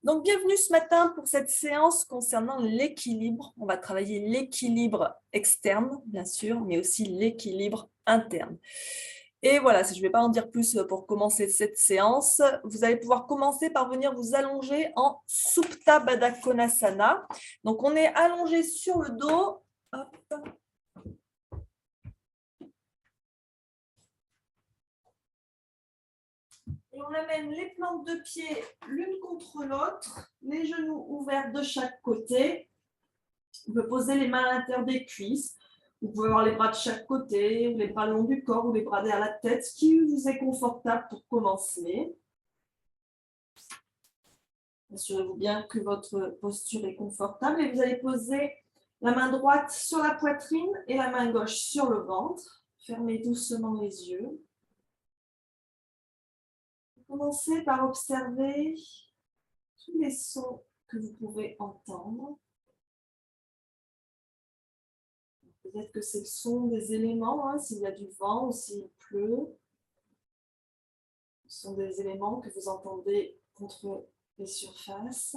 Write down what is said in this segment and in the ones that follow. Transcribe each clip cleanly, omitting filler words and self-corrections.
Donc, bienvenue ce matin pour cette séance concernant l'équilibre. On va travailler l'équilibre externe, bien sûr, mais aussi l'équilibre interne. Et voilà, je ne vais pas en dire plus pour commencer cette séance. Vous allez pouvoir commencer par venir vous allonger en Supta Baddha Konasana. Donc, on est allongé sur le dos. Hop. Et on amène les plantes de pied l'une contre l'autre, les genoux ouverts de chaque côté. Vous pouvez poser les mains à l'intérieur des cuisses. Vous pouvez avoir les bras de chaque côté, ou les bras le long du corps, ou les bras derrière la tête, ce qui vous est confortable pour commencer. Assurez-vous bien que votre posture est confortable et vous allez poser la main droite sur la poitrine et la main gauche sur le ventre. Fermez doucement les yeux. Commencez par observer tous les sons que vous pouvez entendre. Peut-être que c'est le son des éléments, s'il y a du vent ou s'il pleut. Ce sont des éléments que vous entendez contre les surfaces.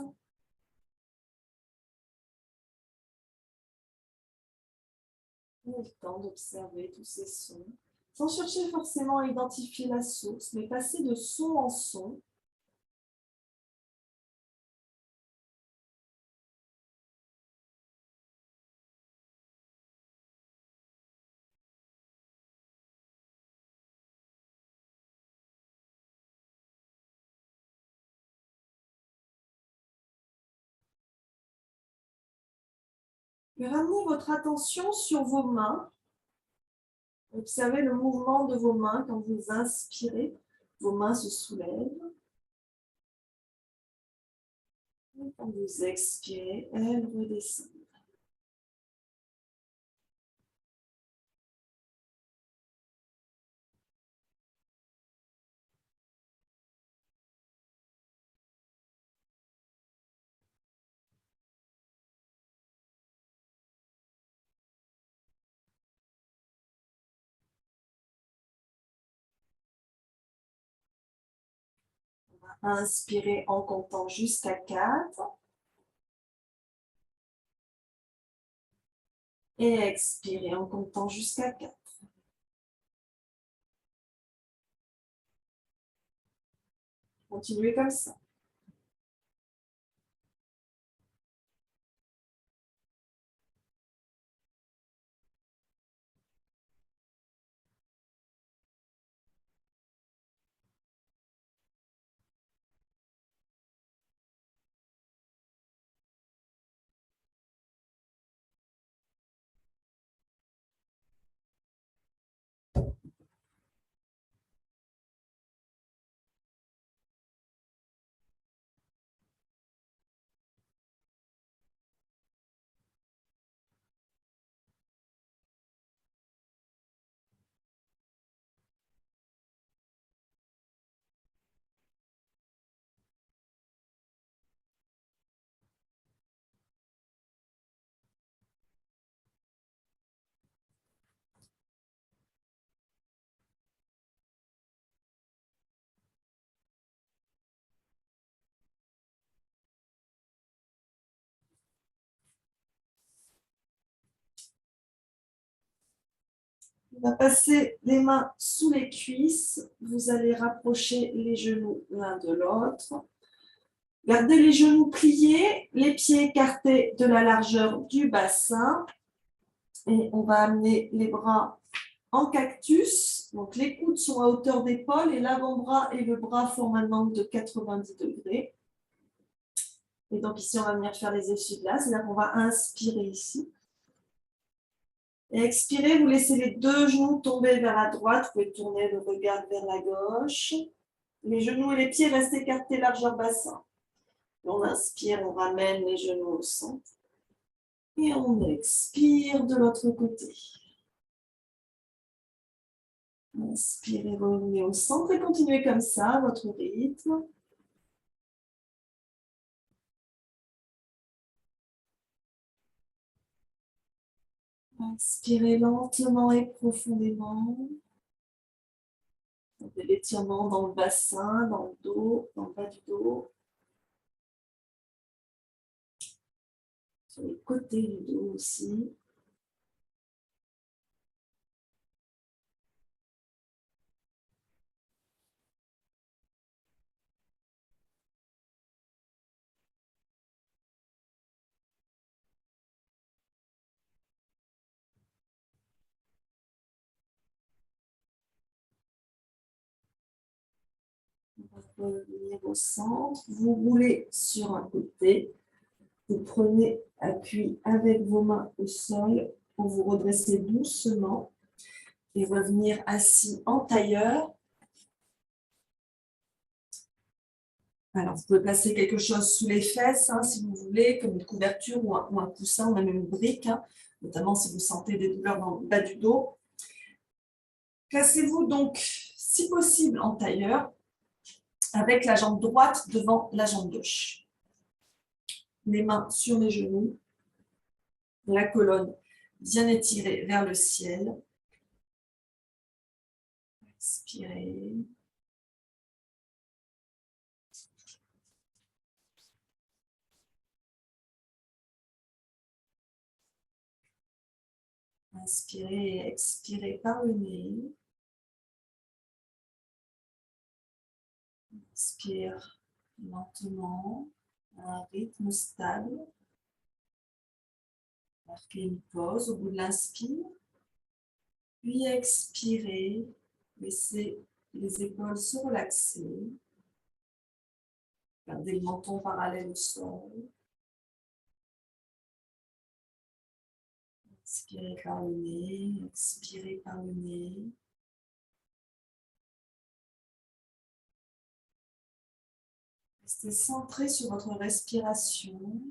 Prenez le temps d'observer tous ces sons, sans chercher forcément à identifier la source, mais passer de son en son. Et ramenez votre attention sur vos mains. Observez le mouvement de vos mains quand vous inspirez. Vos mains se soulèvent. Et quand vous expirez, elles redescendent. Inspirez en comptant jusqu'à 4. Et expirez en comptant jusqu'à 4. Continuez comme ça. On va passer les mains sous les cuisses. Vous allez rapprocher les genoux l'un de l'autre. Gardez les genoux pliés, les pieds écartés de la largeur du bassin. Et on va amener les bras en cactus. Donc les coudes sont à hauteur d'épaule et l'avant-bras et le bras forment un angle de 90 degrés. Et donc ici, on va venir faire les essuie-glaces. C'est-à-dire qu'on va inspirer ici. Et expirez, vous laissez les deux genoux tomber vers la droite. Vous pouvez tourner le regard vers la gauche. Les genoux et les pieds restent écartés largeur bassin. On inspire, on ramène les genoux au centre. Et on expire de l'autre côté. Inspirez, revenez au centre et continuez comme ça, votre rythme. Inspirez lentement et profondément. De l'étirement dans le bassin, dans le dos, dans le bas du dos. sur les côtés du dos aussi. On va revenir au centre. Vous roulez sur un côté. Vous prenez appui avec vos mains au sol pour vous redresser doucement et revenir assis en tailleur. Alors, vous pouvez placer quelque chose sous les fesses, hein, si vous voulez, comme une couverture ou un coussin, ou même une brique, hein, notamment si vous sentez des douleurs dans le bas du dos. Placez-vous donc, si possible, en tailleur, avec la jambe droite devant la jambe gauche. Les mains sur les genoux, la colonne bien étirée vers le ciel. Expirez. Inspirez et expirez par le nez. Inspire lentement, à un rythme stable. Marquez une pause au bout de l'inspire. Puis expirez. Laissez les épaules se relaxer. Gardez le menton parallèle au sol. Inspirez par le nez, expirez par le nez. Restez centré sur votre respiration.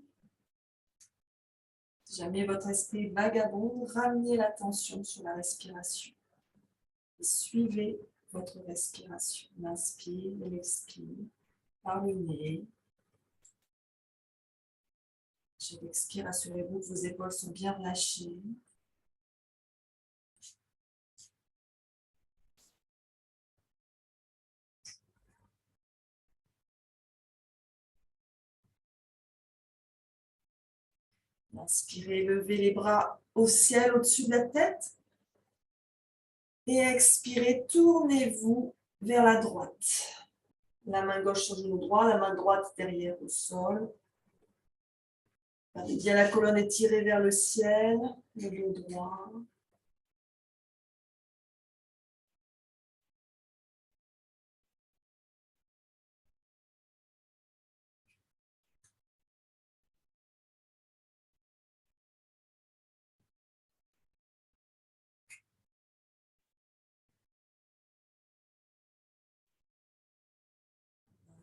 Si jamais votre esprit vagabonde, ramenez l'attention sur la respiration. Et suivez votre respiration. L'inspire et l'expire par le nez. Chaque expire, assurez-vous que vos épaules sont bien relâchées. Inspirez, levez les bras au ciel au-dessus de la tête. Et expirez, tournez-vous vers la droite. La main gauche sur le genou droit, la main droite derrière au sol. Gardez bien la colonne étirée vers le ciel, le dos droit.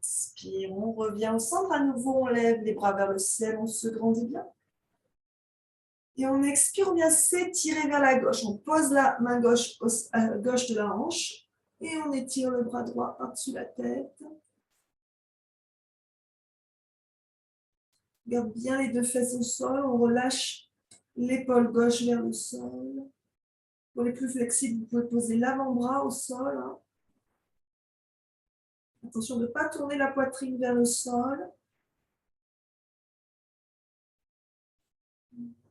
Inspire, on revient au centre à nouveau, on lève les bras vers le ciel, on se grandit bien. Et on expire, on vient s'étirer vers la gauche. On pose la main gauche à gauche de la hanche et on étire le bras droit par-dessus la tête. Garde bien les deux fesses au sol, on relâche l'épaule gauche vers le sol. Pour les plus flexibles, vous pouvez poser l'avant-bras au sol. Hein. Attention de ne pas tourner la poitrine vers le sol.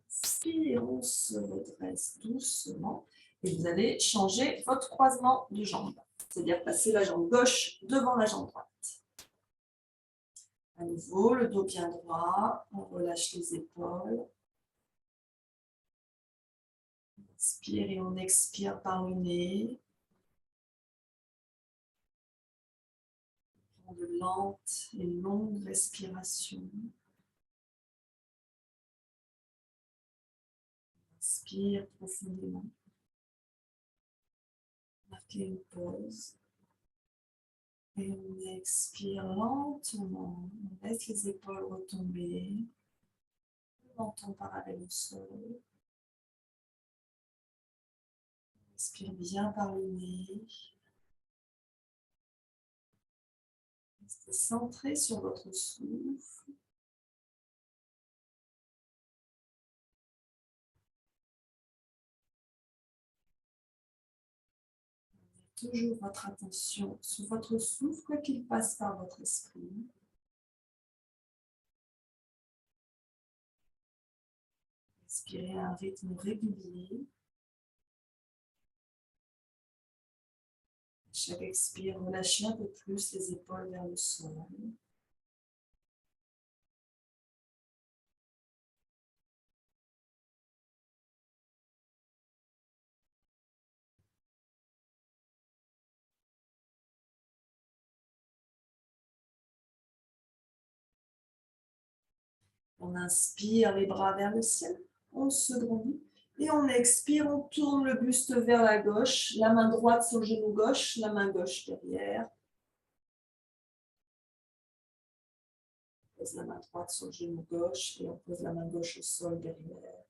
Inspire, on se redresse doucement. Et vous allez changer votre croisement de jambes. C'est-à-dire passer la jambe gauche devant la jambe droite. À nouveau, le dos bien droit. On relâche les épaules. Inspire et on expire par le nez. De lentes et longues respirations. Inspire profondément. Marquez une pause. Et on expire lentement. On laisse les épaules retomber. Le menton parallèle au sol. Inspire bien par le nez. Restez centré sur votre souffle. Toujours votre attention sur votre souffle, quoi qu'il passe par votre esprit. Inspirez à un rythme régulier. Chaque expire, relâchez un peu plus les épaules vers le sol. On inspire les bras vers le ciel, on se grandit. Et on expire, on tourne le buste vers la gauche, la main droite sur le genou gauche, la main gauche derrière. On pose la main droite sur le genou gauche et on pose la main gauche au sol derrière.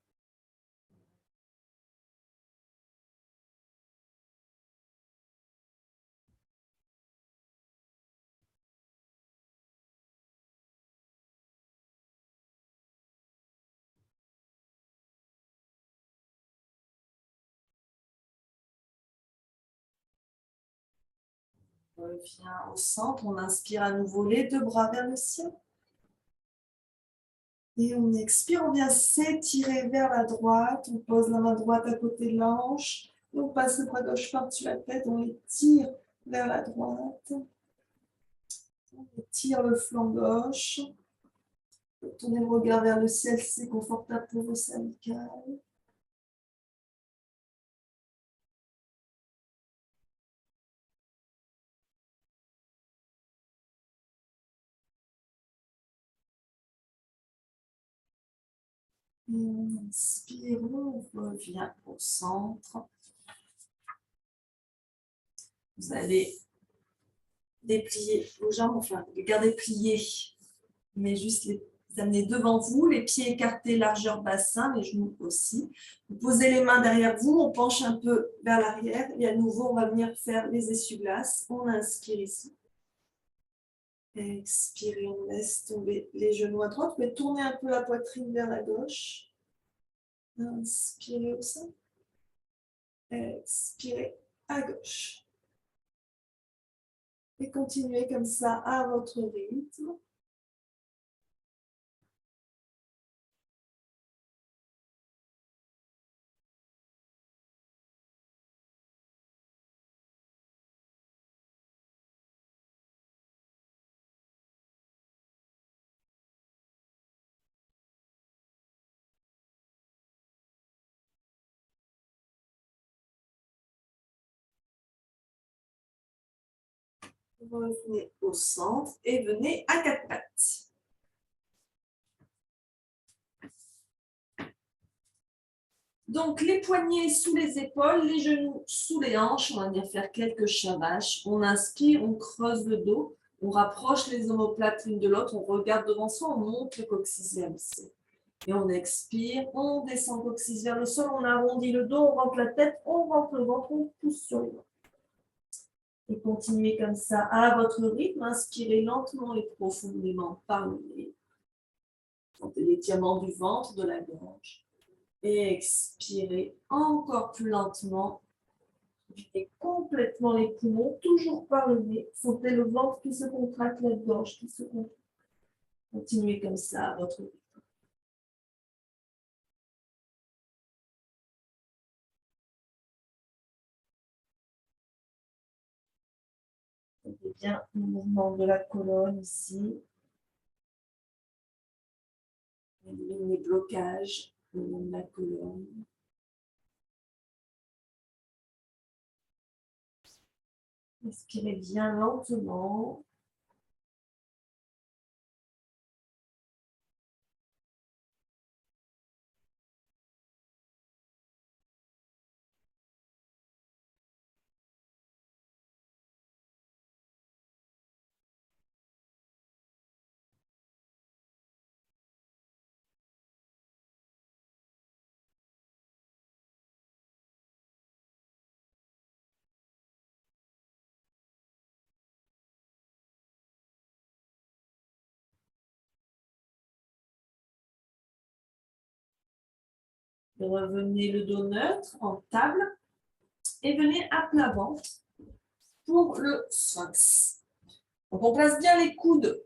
On revient au centre, on inspire à nouveau les deux bras vers le ciel. Et on expire, on vient s'étirer vers la droite, on pose la main droite à côté de la hanche, on passe le bras gauche par-dessus la tête, on étire vers la droite, on étire le flanc gauche, tournez le regard vers le ciel si c'est confortable pour vos cervicales. Et on inspire, on revient au centre. Vous allez déplier vos jambes, enfin, les garder pliées, mais juste les amener devant vous, les pieds écartés, largeur bassin, les genoux aussi. Vous posez les mains derrière vous, on penche un peu vers l'arrière et à nouveau, on va venir faire les essuie-glaces. On inspire ici. Expirez, on laisse tomber les genoux à droite. Vous pouvez tourner un peu la poitrine vers la gauche. Inspirez au sein. Expirez à gauche. Et continuez comme ça à votre rythme. Revenez au centre et venez à quatre pattes. Donc, les poignets sous les épaules, les genoux sous les hanches. On va venir faire quelques chavaches. On inspire, on creuse le dos, on rapproche les omoplates l'une de l'autre, on regarde devant soi, on monte le coccyx vers le ciel. Et on expire, on descend le coccyx vers le sol, on arrondit le dos, on rentre la tête, on rentre le ventre, on pousse sur les mains. Et continuez comme ça à votre rythme. Inspirez lentement et profondément par le nez. Sentez l'étirement du ventre, de la gorge. Et expirez encore plus lentement. Videz complètement les poumons, toujours par le nez. Sentez le ventre qui se contracte, la gorge qui se contracte. Continuez comme ça à votre rythme. Sentez bien le mouvement de la colonne ici. Éliminez les blocages le long de la colonne. Inspirez bien lentement. Revenez le dos neutre en table et venez à plat ventre pour le sphinx. Donc on place bien les coudes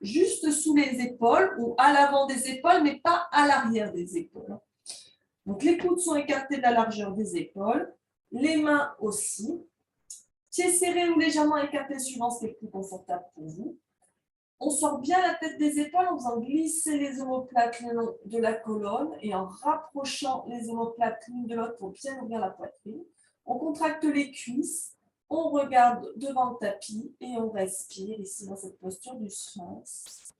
juste sous les épaules ou à l'avant des épaules, mais pas à l'arrière des épaules. Donc, les coudes sont écartés de la largeur des épaules, les mains aussi. Pieds serrés ou légèrement écartés suivant ce qui est plus confortable pour vous. On sort bien la tête des épaules en faisant glisser les omoplates le long de la colonne et en rapprochant les omoplates l'une de l'autre pour bien ouvrir la poitrine. On contracte les cuisses, on regarde devant le tapis et on respire ici dans cette posture du sphinx.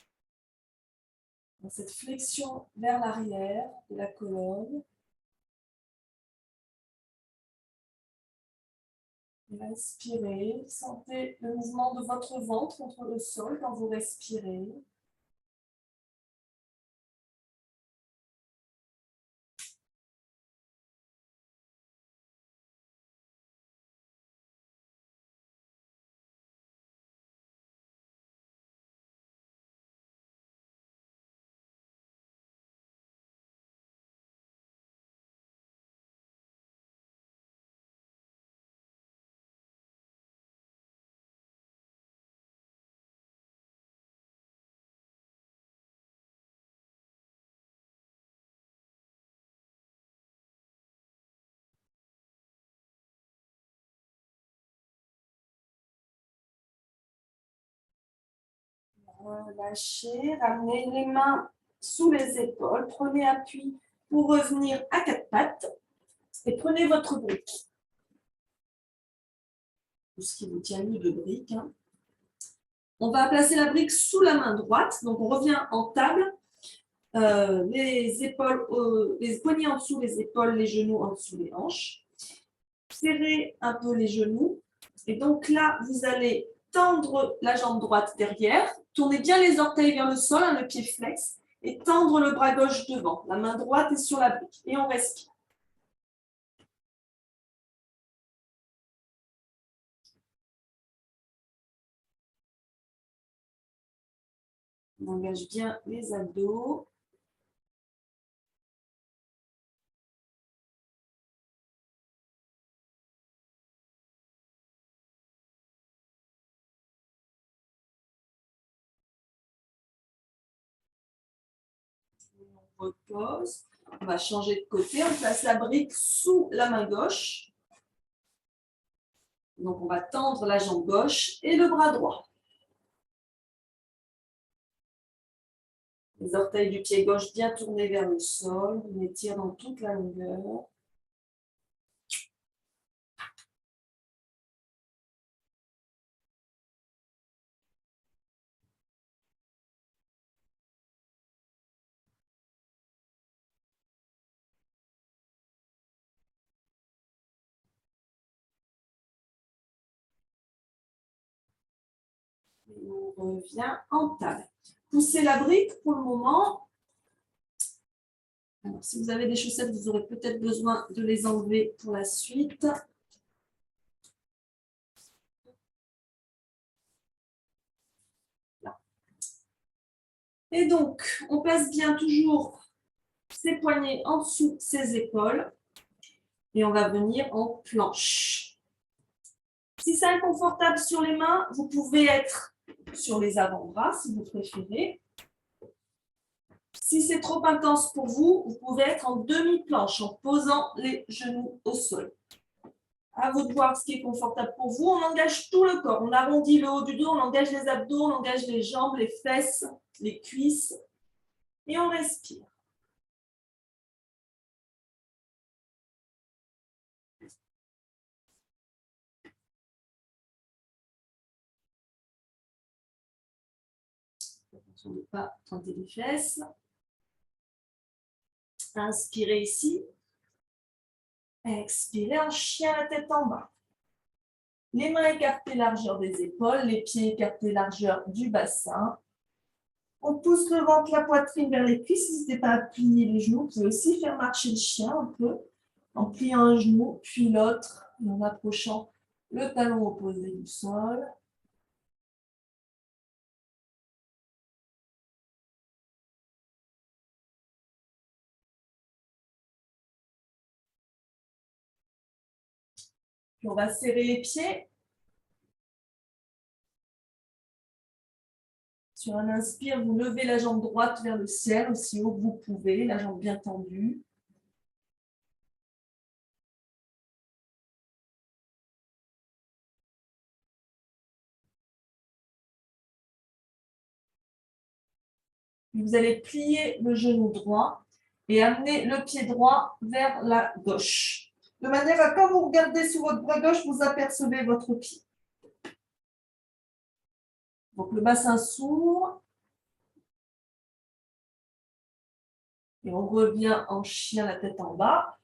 Dans cette flexion vers l'arrière de la colonne. Respirez, sentez le mouvement de votre ventre contre le sol quand vous respirez. Relâchez, ramenez les mains sous les épaules, prenez appui pour revenir à quatre pattes et prenez votre brique. Tout ce qui vous tient lieu de brique. Hein. On va placer la brique sous la main droite, donc on revient en table, les épaules, les poignets en dessous les épaules, les genoux en dessous les hanches. Serrez un peu les genoux et donc là, vous allez tendre la jambe droite derrière, tournez bien les orteils vers le sol, hein, le pied flex, et tendre le bras gauche devant. La main droite est sur la brique. Et on respire. On engage bien les abdos. On repose. On va changer de côté. On place la brique sous la main gauche. Donc, on va tendre la jambe gauche et le bras droit. Les orteils du pied gauche bien tournés vers le sol. On étire dans toute la longueur. Et on revient en table. Poussez la brique pour le moment. Alors, si vous avez des chaussettes, vous aurez peut-être besoin de les enlever pour la suite. Là. Et donc, on place bien toujours ses poignets en dessous ses épaules. Et on va venir en planche. Si c'est inconfortable sur les mains, vous pouvez être sur les avant-bras si vous préférez. Si c'est trop intense pour vous, vous pouvez être en demi-planche en posant les genoux au sol. À vous de voir ce qui est confortable pour vous. On engage tout le corps. On arrondit le haut du dos, on engage les abdos, on engage les jambes, les fesses, les cuisses. Et on respire. Attention de ne pas tenter les fesses. Inspirez ici. Expirez en chien, la tête en bas. Les mains écartées, largeur des épaules, les pieds écartés, largeur du bassin. On pousse le ventre, la poitrine vers les cuisses. N'hésitez pas à plier les genoux. Vous pouvez aussi faire marcher le chien un peu en pliant un genou, puis l'autre, et en approchant le talon opposé du sol. Puis on va serrer les pieds. Sur un inspire, vous levez la jambe droite vers le ciel, aussi haut que vous pouvez, la jambe bien tendue. Vous allez plier le genou droit et amener le pied droit vers la gauche. De manière à, quand vous regardez sur votre bras gauche, vous apercevez votre pied. Donc le bassin s'ouvre. Et on revient en chien, la tête en bas.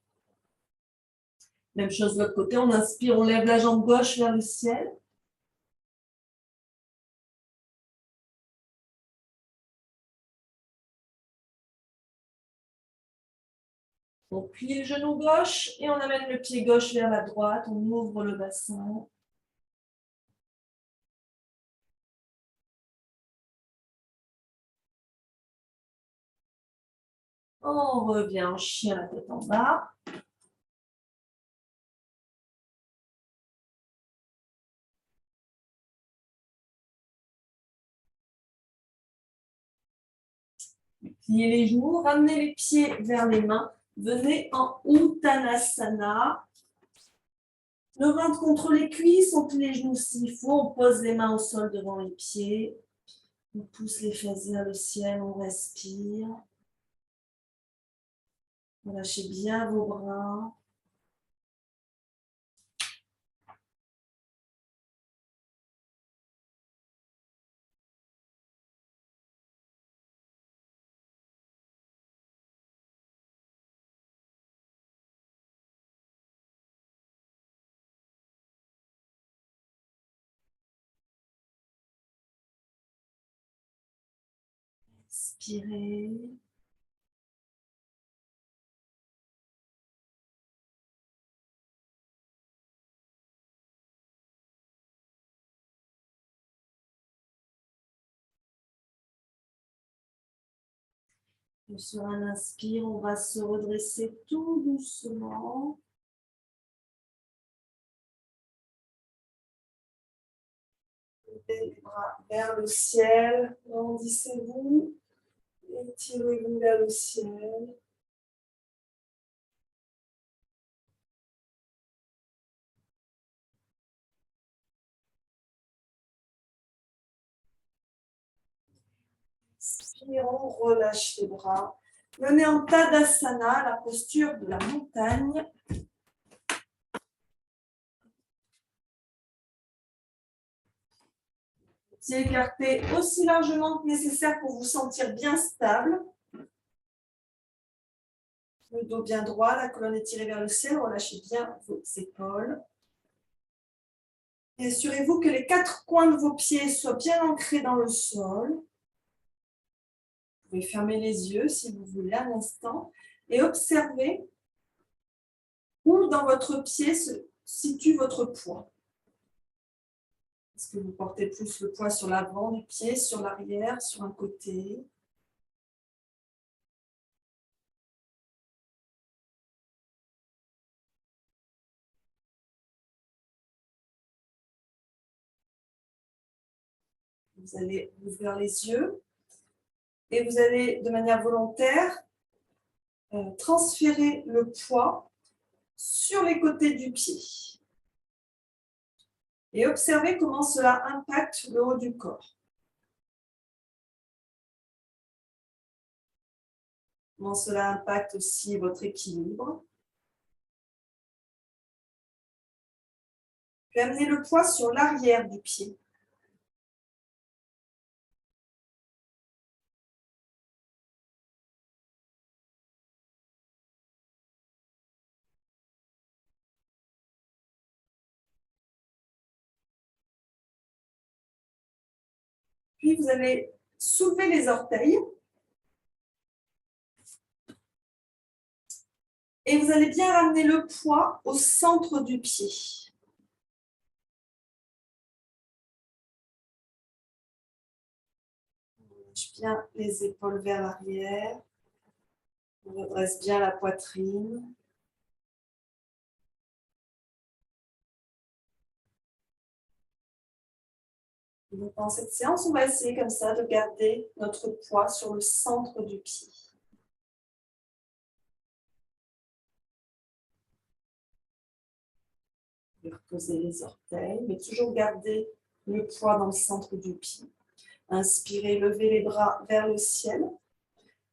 Même chose de l'autre côté, on inspire, on lève la jambe gauche vers le ciel. On plie le genou gauche et on amène le pied gauche vers la droite. On ouvre le bassin. On revient en chien, la tête en bas. Pliez les genoux, ramenez les pieds vers les mains. Venez en Uttanasana. Le ventre contre les cuisses, on plie les genoux s'il faut. On pose les mains au sol devant les pieds. On pousse les fesses vers le ciel, on respire. Relâchez bien vos bras. Inspirez. Et sur un inspire, on va se redresser tout doucement. Levez les bras vers le ciel. Grandissez-vous. Étirez-vous vers le ciel. Inspirons, relâche les bras. Venez en Tadasana, la posture de la montagne. Pieds écartés aussi largement que nécessaire pour vous sentir bien stable. Le dos bien droit, la colonne étirée vers le ciel. Relâchez bien vos épaules. Et assurez-vous que les 4 coins de vos pieds soient bien ancrés dans le sol. Vous pouvez fermer les yeux si vous voulez un instant et observez où dans votre pied se situe votre poids. Est-ce que vous portez plus le poids sur l'avant du pied, sur l'arrière, sur un côté? Vous allez ouvrir les yeux et vous allez, de manière volontaire, transférer le poids sur les côtés du pied. Et observez comment cela impacte le haut du corps. Comment cela impacte aussi votre équilibre. Puis amenez le poids sur l'arrière du pied. Puis vous allez soulever les orteils. Et vous allez bien ramener le poids au centre du pied. On lâche bien les épaules vers l'arrière. On redresse bien la poitrine. Donc, dans cette séance, on va essayer comme ça de garder notre poids sur le centre du pied. Vous pouvez reposer les orteils, mais toujours garder le poids dans le centre du pied. Inspirez, levez les bras vers le ciel.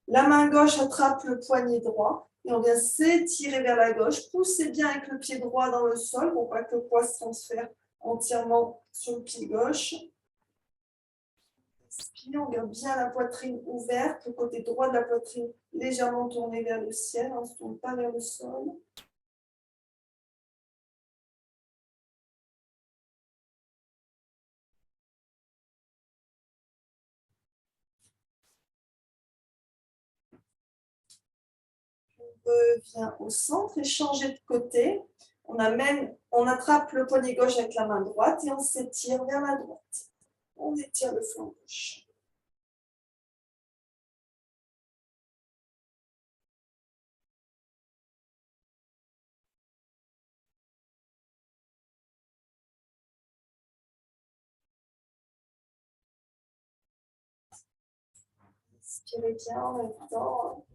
La main gauche attrape le poignet droit et on vient s'étirer vers la gauche. Poussez bien avec le pied droit dans le sol pour pas que le poids se transfère entièrement sur le pied gauche. Inspirez, on garde bien la poitrine ouverte, le côté droit de la poitrine légèrement tourné vers le ciel, on ne se tourne pas vers le sol. On revient au centre et changer de côté. On attrape le poignet gauche avec la main droite et on s'étire vers la droite. On étire le flanc gauche. Inspirez bien en même temps.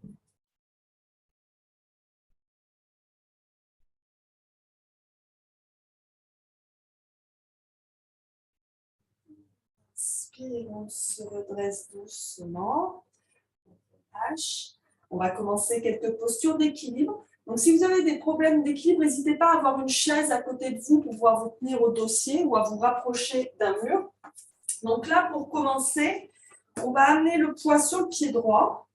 Inspire, on se redresse doucement. On va commencer quelques postures d'équilibre. Donc, si vous avez des problèmes d'équilibre, n'hésitez pas à avoir une chaise à côté de vous pour pouvoir vous tenir au dossier ou à vous rapprocher d'un mur. Donc là, pour commencer, on va amener le poids sur le pied droit.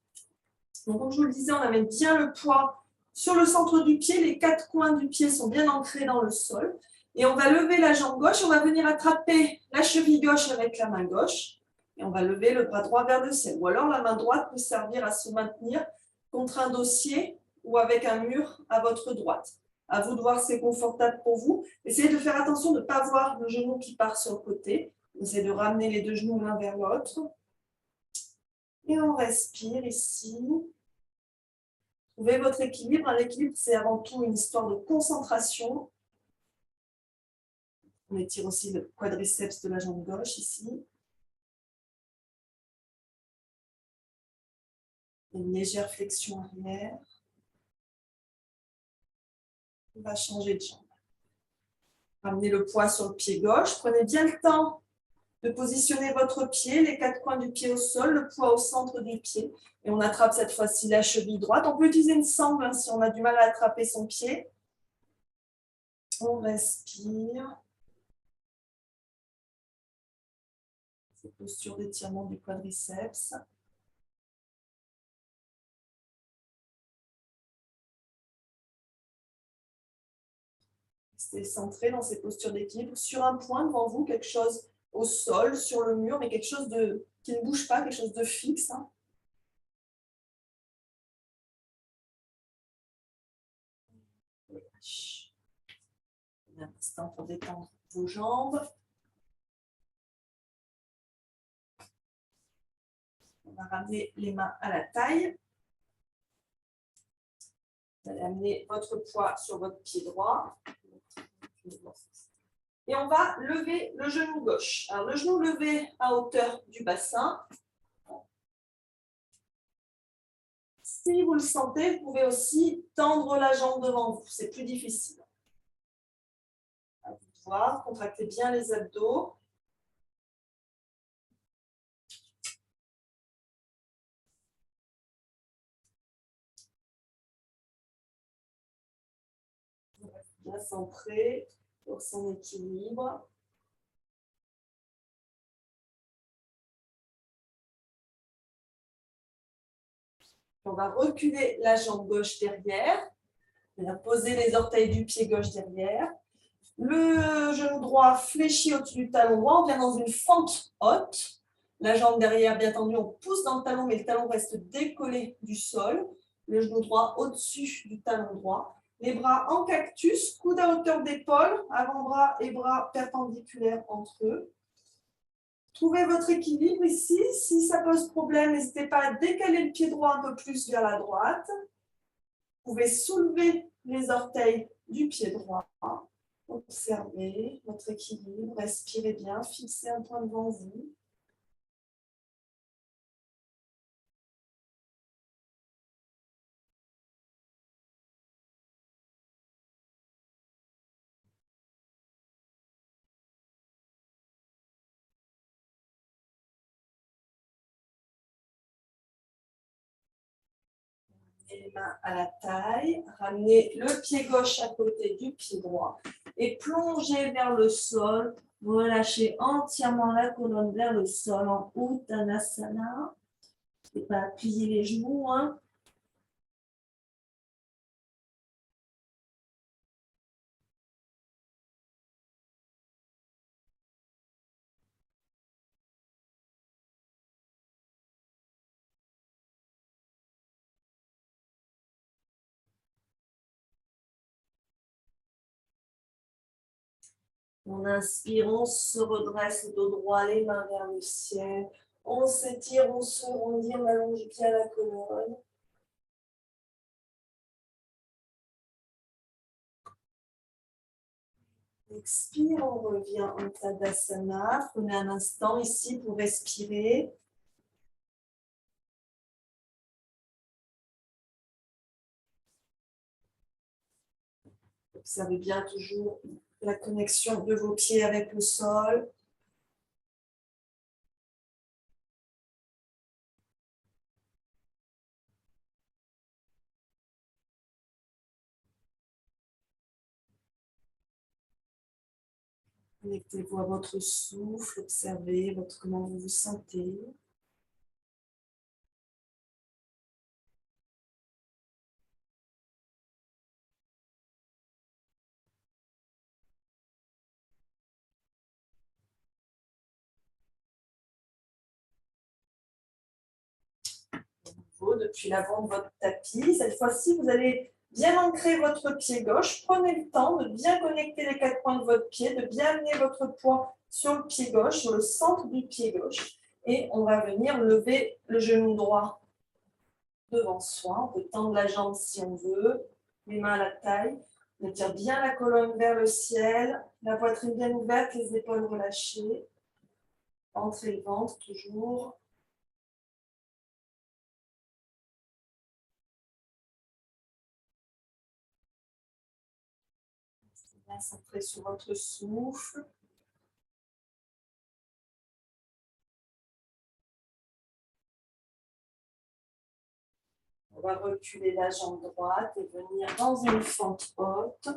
Donc, comme je vous le disais, on amène bien le poids sur le centre du pied. Les 4 coins du pied sont bien ancrés dans le sol. Et on va lever la jambe gauche. On va venir attraper la cheville gauche avec la main gauche. Et on va lever le bras droit vers le ciel. Ou alors, la main droite peut servir à se maintenir contre un dossier ou avec un mur à votre droite. À vous de voir si c'est confortable pour vous. Essayez de faire attention de ne pas voir le genou qui part sur le côté. Essayez de ramener les deux genoux l'un vers l'autre. Et on respire ici. Trouvez votre équilibre. L'équilibre, c'est avant tout une histoire de concentration. On étire aussi le quadriceps de la jambe gauche ici. Une légère flexion arrière. On va changer de jambe. Ramenez le poids sur le pied gauche. Prenez bien le temps de positionner votre pied, les 4 coins du pied au sol, le poids au centre du pied. Et on attrape cette fois-ci la cheville droite. On peut utiliser une sangle si on a du mal à attraper son pied. On respire. Cette posture d'étirement du quadriceps. Restez centré dans ces postures d'équilibre. Sur un point devant vous, quelque chose au sol, sur le mur, mais quelque chose qui ne bouge pas, quelque chose de fixe. Un instant pour détendre vos jambes. On va ramener les mains à la taille. Vous allez amener votre poids sur votre pied droit. Et on va lever le genou gauche. Alors, le genou levé à hauteur du bassin. Si vous le sentez, vous pouvez aussi tendre la jambe devant vous. C'est plus difficile. À vous de voir, contractez bien les abdos. Bien centré pour son équilibre. On va reculer la jambe gauche derrière. On va poser les orteils du pied gauche derrière. Le genou droit fléchi au-dessus du talon droit. On vient dans une fente haute. La jambe derrière bien tendue. On pousse dans le talon, mais le talon reste décollé du sol. Le genou droit au-dessus du talon droit. Les bras en cactus, coude à hauteur d'épaule, avant-bras et bras perpendiculaires entre eux. Trouvez votre équilibre ici. Si ça pose problème, n'hésitez pas à décaler le pied droit un peu plus vers la droite. Vous pouvez soulever les orteils du pied droit. Observez votre équilibre. Respirez bien. Fixez un point devant vous. Ramenez les mains à la taille. Ramenez le pied gauche à côté du pied droit. Et plongez vers le sol. Relâchez entièrement la colonne vers le sol en Uttanasana. Et pas plier les genoux. Hein. On inspire, on se redresse le dos droit, les mains vers le ciel. On s'étire, on se rondit, on allonge bien la colonne. Expire, on revient en Tadasana. Prenez un instant ici pour respirer. Observez bien toujours la connexion de vos pieds avec le sol. Connectez-vous à votre souffle, observez comment vous vous sentez. Depuis l'avant de votre tapis. Cette fois-ci, vous allez bien ancrer votre pied gauche. Prenez le temps de bien connecter les 4 points de votre pied, de bien amener votre poids sur le pied gauche, sur le centre du pied gauche. Et on va venir lever le genou droit devant soi. On peut tendre la jambe si on veut, les mains à la taille. On tire bien la colonne vers le ciel, la poitrine bien ouverte, les épaules relâchées. Ventre et le ventre toujours. Bien centré sur votre souffle. On va reculer la jambe droite et venir dans une fente haute.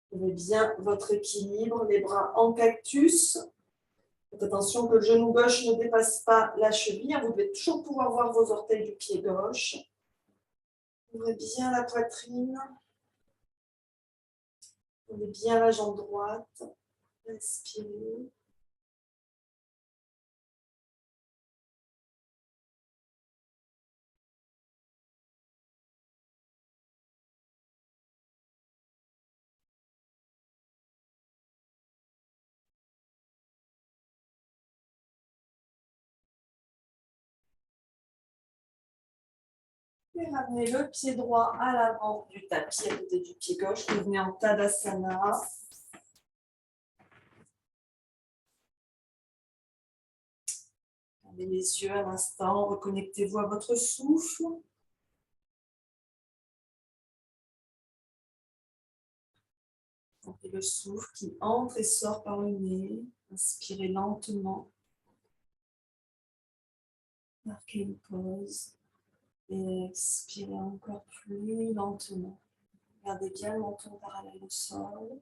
Trouvez bien votre équilibre, les bras en cactus. Faites attention que le genou gauche ne dépasse pas la cheville. Vous devez toujours pouvoir voir vos orteils du pied gauche. Ouvrez bien la poitrine. Ouvrez bien la jambe droite. Inspirez. Et ramenez le pied droit à l'avant du tapis, à côté du pied gauche. Revenez en Tadasana. Fermez les yeux un instant. Reconnectez-vous à votre souffle. Sentez le souffle qui entre et sort par le nez. Inspirez lentement. Marquez une pause. Et expirez encore plus lentement. Gardez bien le menton parallèle au sol.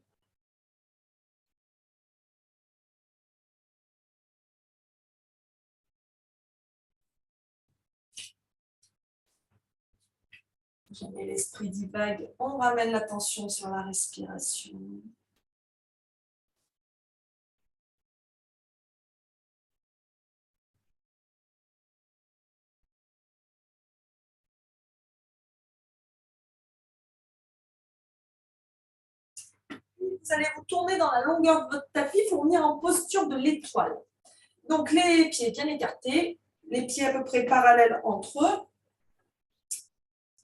Jamais l'esprit divague, on ramène l'attention sur la respiration. Vous allez vous tourner dans la longueur de votre tapis pour venir en posture de l'étoile. Donc les pieds bien écartés, les pieds à peu près parallèles entre eux.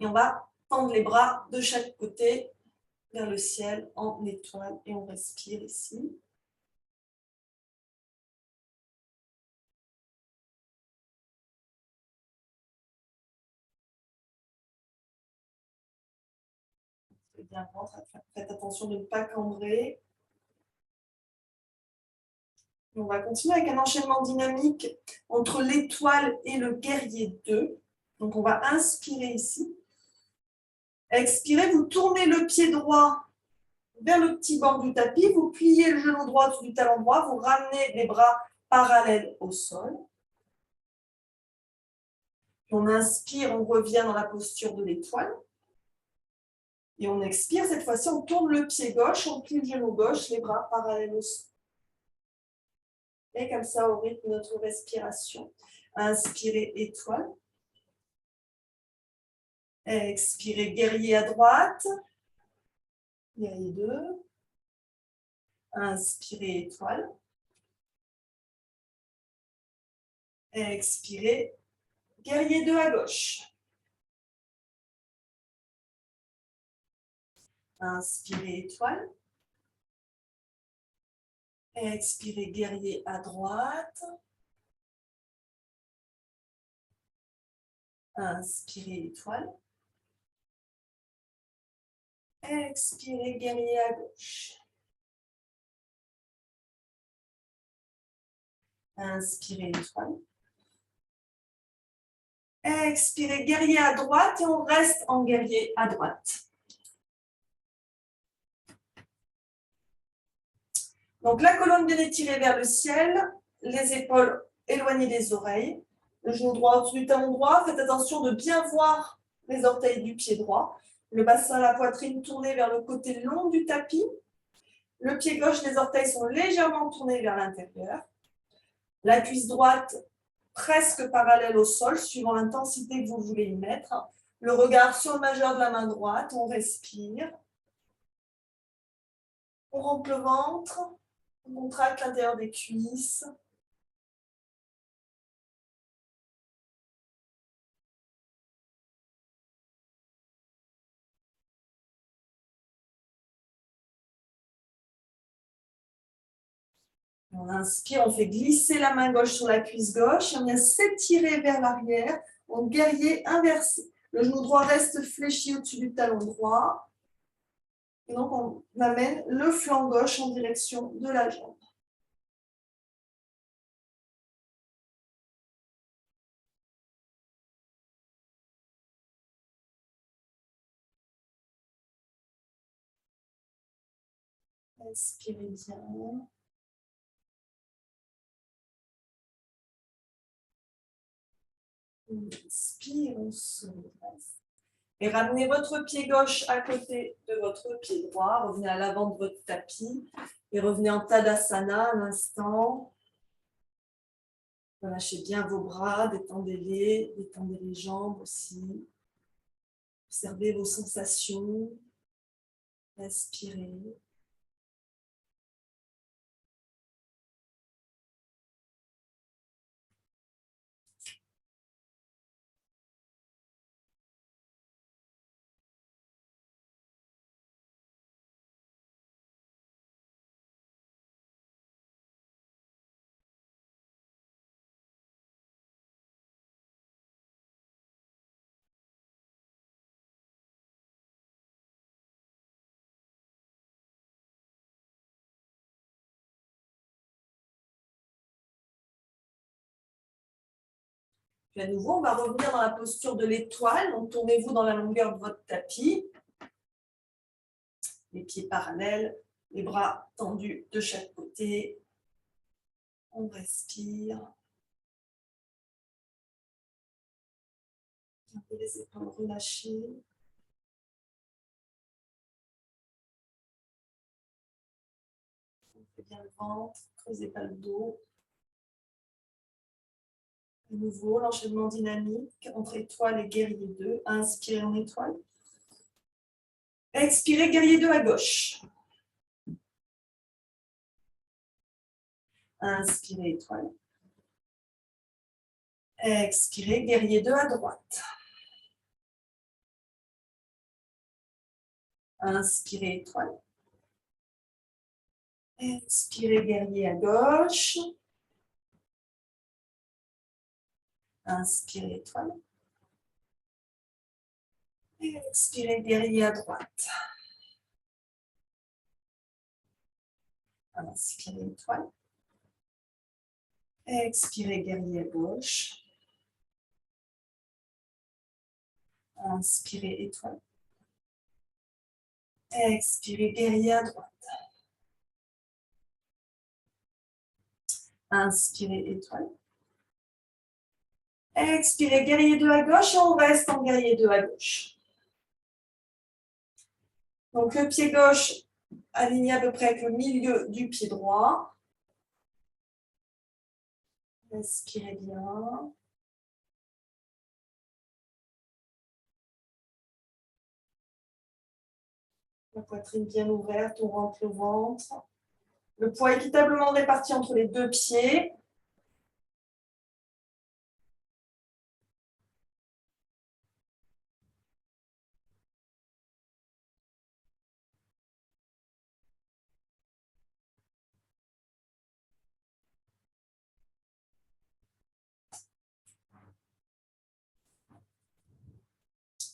Et on va tendre les bras de chaque côté vers le ciel en étoile. Et on respire ici. Bien ventre, faites attention de ne pas cambrer. On va continuer avec un enchaînement dynamique entre l'étoile et le guerrier 2. Donc on va inspirer ici. Expirez, vous tournez le pied droit vers le petit bord du tapis, vous pliez le genou droit du talon droit, vous ramenez les bras parallèles au sol. On inspire, on revient dans la posture de l'étoile. Et on expire, cette fois-ci, on tourne le pied gauche, on plie le genou gauche, les bras parallèles au sol. Et comme ça, au rythme de notre respiration. Inspirez, étoile. Expirez, guerrier à droite. Guerrier 2. Inspirez, étoile. Expirez, guerrier 2 à gauche. Inspirez, étoile. Expirez, guerrier à droite. Inspirez, étoile. Expirez, guerrier à gauche. Inspirez, étoile. Expirez, guerrier à droite et on reste en guerrier à droite. Donc la colonne bien étirée vers le ciel, les épaules éloignées des oreilles, le genou droit au-dessus du talon droit. Faites attention de bien voir les orteils du pied droit. Le bassin, la poitrine tournée vers le côté long du tapis. Le pied gauche, les orteils sont légèrement tournés vers l'intérieur. La cuisse droite presque parallèle au sol, suivant l'intensité que vous voulez y mettre. Le regard sur le majeur de la main droite, on respire. On rentre le ventre, on contracte l'intérieur des cuisses. On inspire, on fait glisser la main gauche sur la cuisse gauche, on vient s'étirer vers l'arrière, en guerrier inversé. Le genou droit reste fléchi au-dessus du talon droit. Et donc, on amène le flanc gauche en direction de la jambe. Inspirez bien. On inspire, on se redresse. Et ramenez votre pied gauche à côté de votre pied droit. Revenez à l'avant de votre tapis. Et revenez en Tadasana un instant. Relâchez bien vos bras, détendez les jambes aussi. Observez vos sensations. Inspirez. Puis à nouveau, on va revenir dans la posture de l'étoile. Donc, tournez-vous dans la longueur de votre tapis. Les pieds parallèles, les bras tendus de chaque côté. On respire. Gardez les épaules relâchées. On fait bien le ventre, creusez pas le dos. De nouveau, l'enchaînement dynamique entre étoile et guerrier 2. Inspirez en étoile. Expirez, guerrier 2 à gauche. Inspirez, étoile. Expirez, guerrier 2 à droite. Inspirez, étoile. Expirez, guerrier à gauche. Inspirez, étoile. Expirez, guerrier à droite. Inspirez, étoile. Expirez, guerrier à gauche. Inspirez, étoile. Expirez, guerrier à droite. Inspirez, étoile. Expirez, guerrier 2 à gauche et on reste en guerrier 2 à gauche. Donc le pied gauche aligné à peu près avec le milieu du pied droit. Respirez bien. La poitrine bien ouverte, on rentre le ventre. Le poids équitablement réparti entre les deux pieds.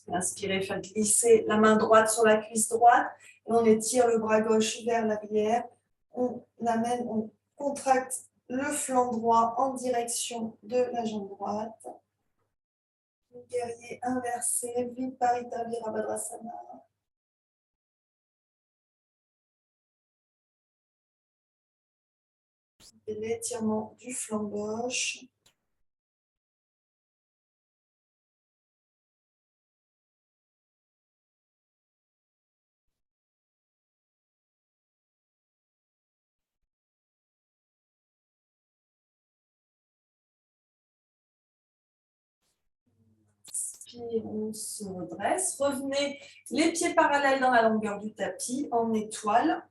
Inspirez, faites glisser la main droite sur la cuisse droite et on étire le bras gauche vers l'arrière. On amène, on contracte le flanc droit en direction de la jambe droite. Le guerrier inversé, Viparita Virabhadrasana. Et l'étirement du flanc gauche. Inspire, on se redresse. Revenez les pieds parallèles dans la longueur du tapis en étoile.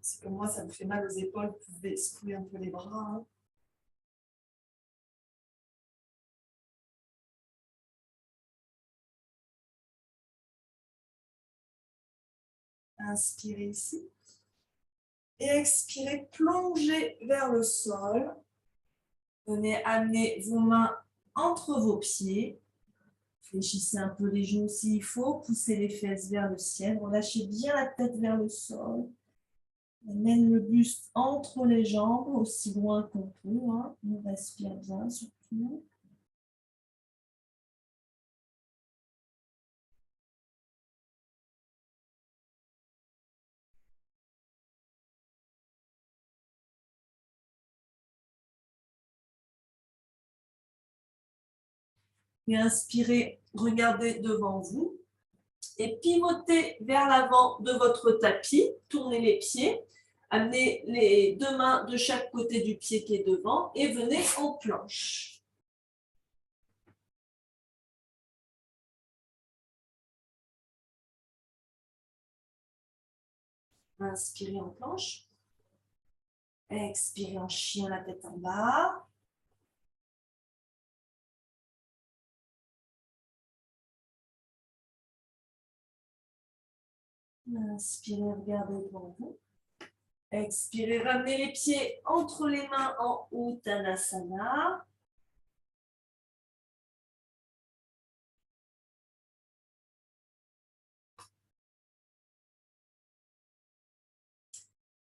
C'est comme moi, ça me fait mal aux épaules. Vous pouvez secouer un peu les bras. Hein. Inspirez ici. Et expirez, plongez vers le sol. Venez amener vos mains entre vos pieds. Fléchissez un peu les genoux s'il faut. Poussez les fesses vers le ciel. Relâchez bien la tête vers le sol. Amène le buste entre les jambes, aussi loin qu'on peut. Hein. On respire bien surtout. Et inspirez, regardez devant vous. Et pivotez vers l'avant de votre tapis. Tournez les pieds. Amenez les deux mains de chaque côté du pied qui est devant et venez en planche. Inspirez en planche. Expirez en chien, la tête en bas. Inspirez, regardez devant vous. Expirez, ramenez les pieds entre les mains en Uttanasana.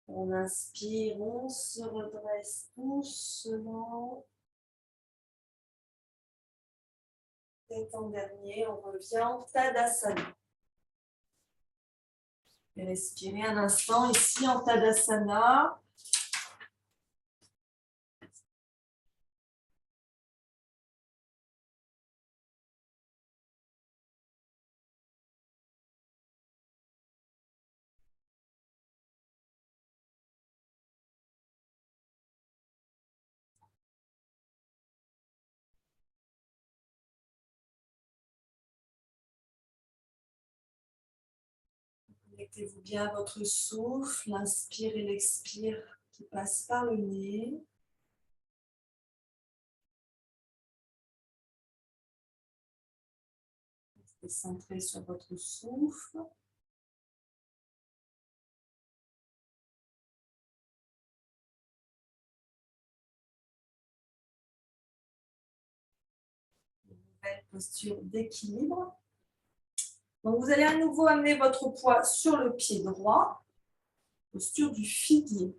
On inspire, on se redresse doucement. Et en dernier, on revient en Tadasana. Et respirez un instant ici en Tadasana. Connectez-vous bien à votre souffle, l'inspire et l'expire qui passe par le nez. Restez centré sur votre souffle. Une nouvelle posture d'équilibre. Donc vous allez à nouveau amener votre poids sur le pied droit, posture du figuier.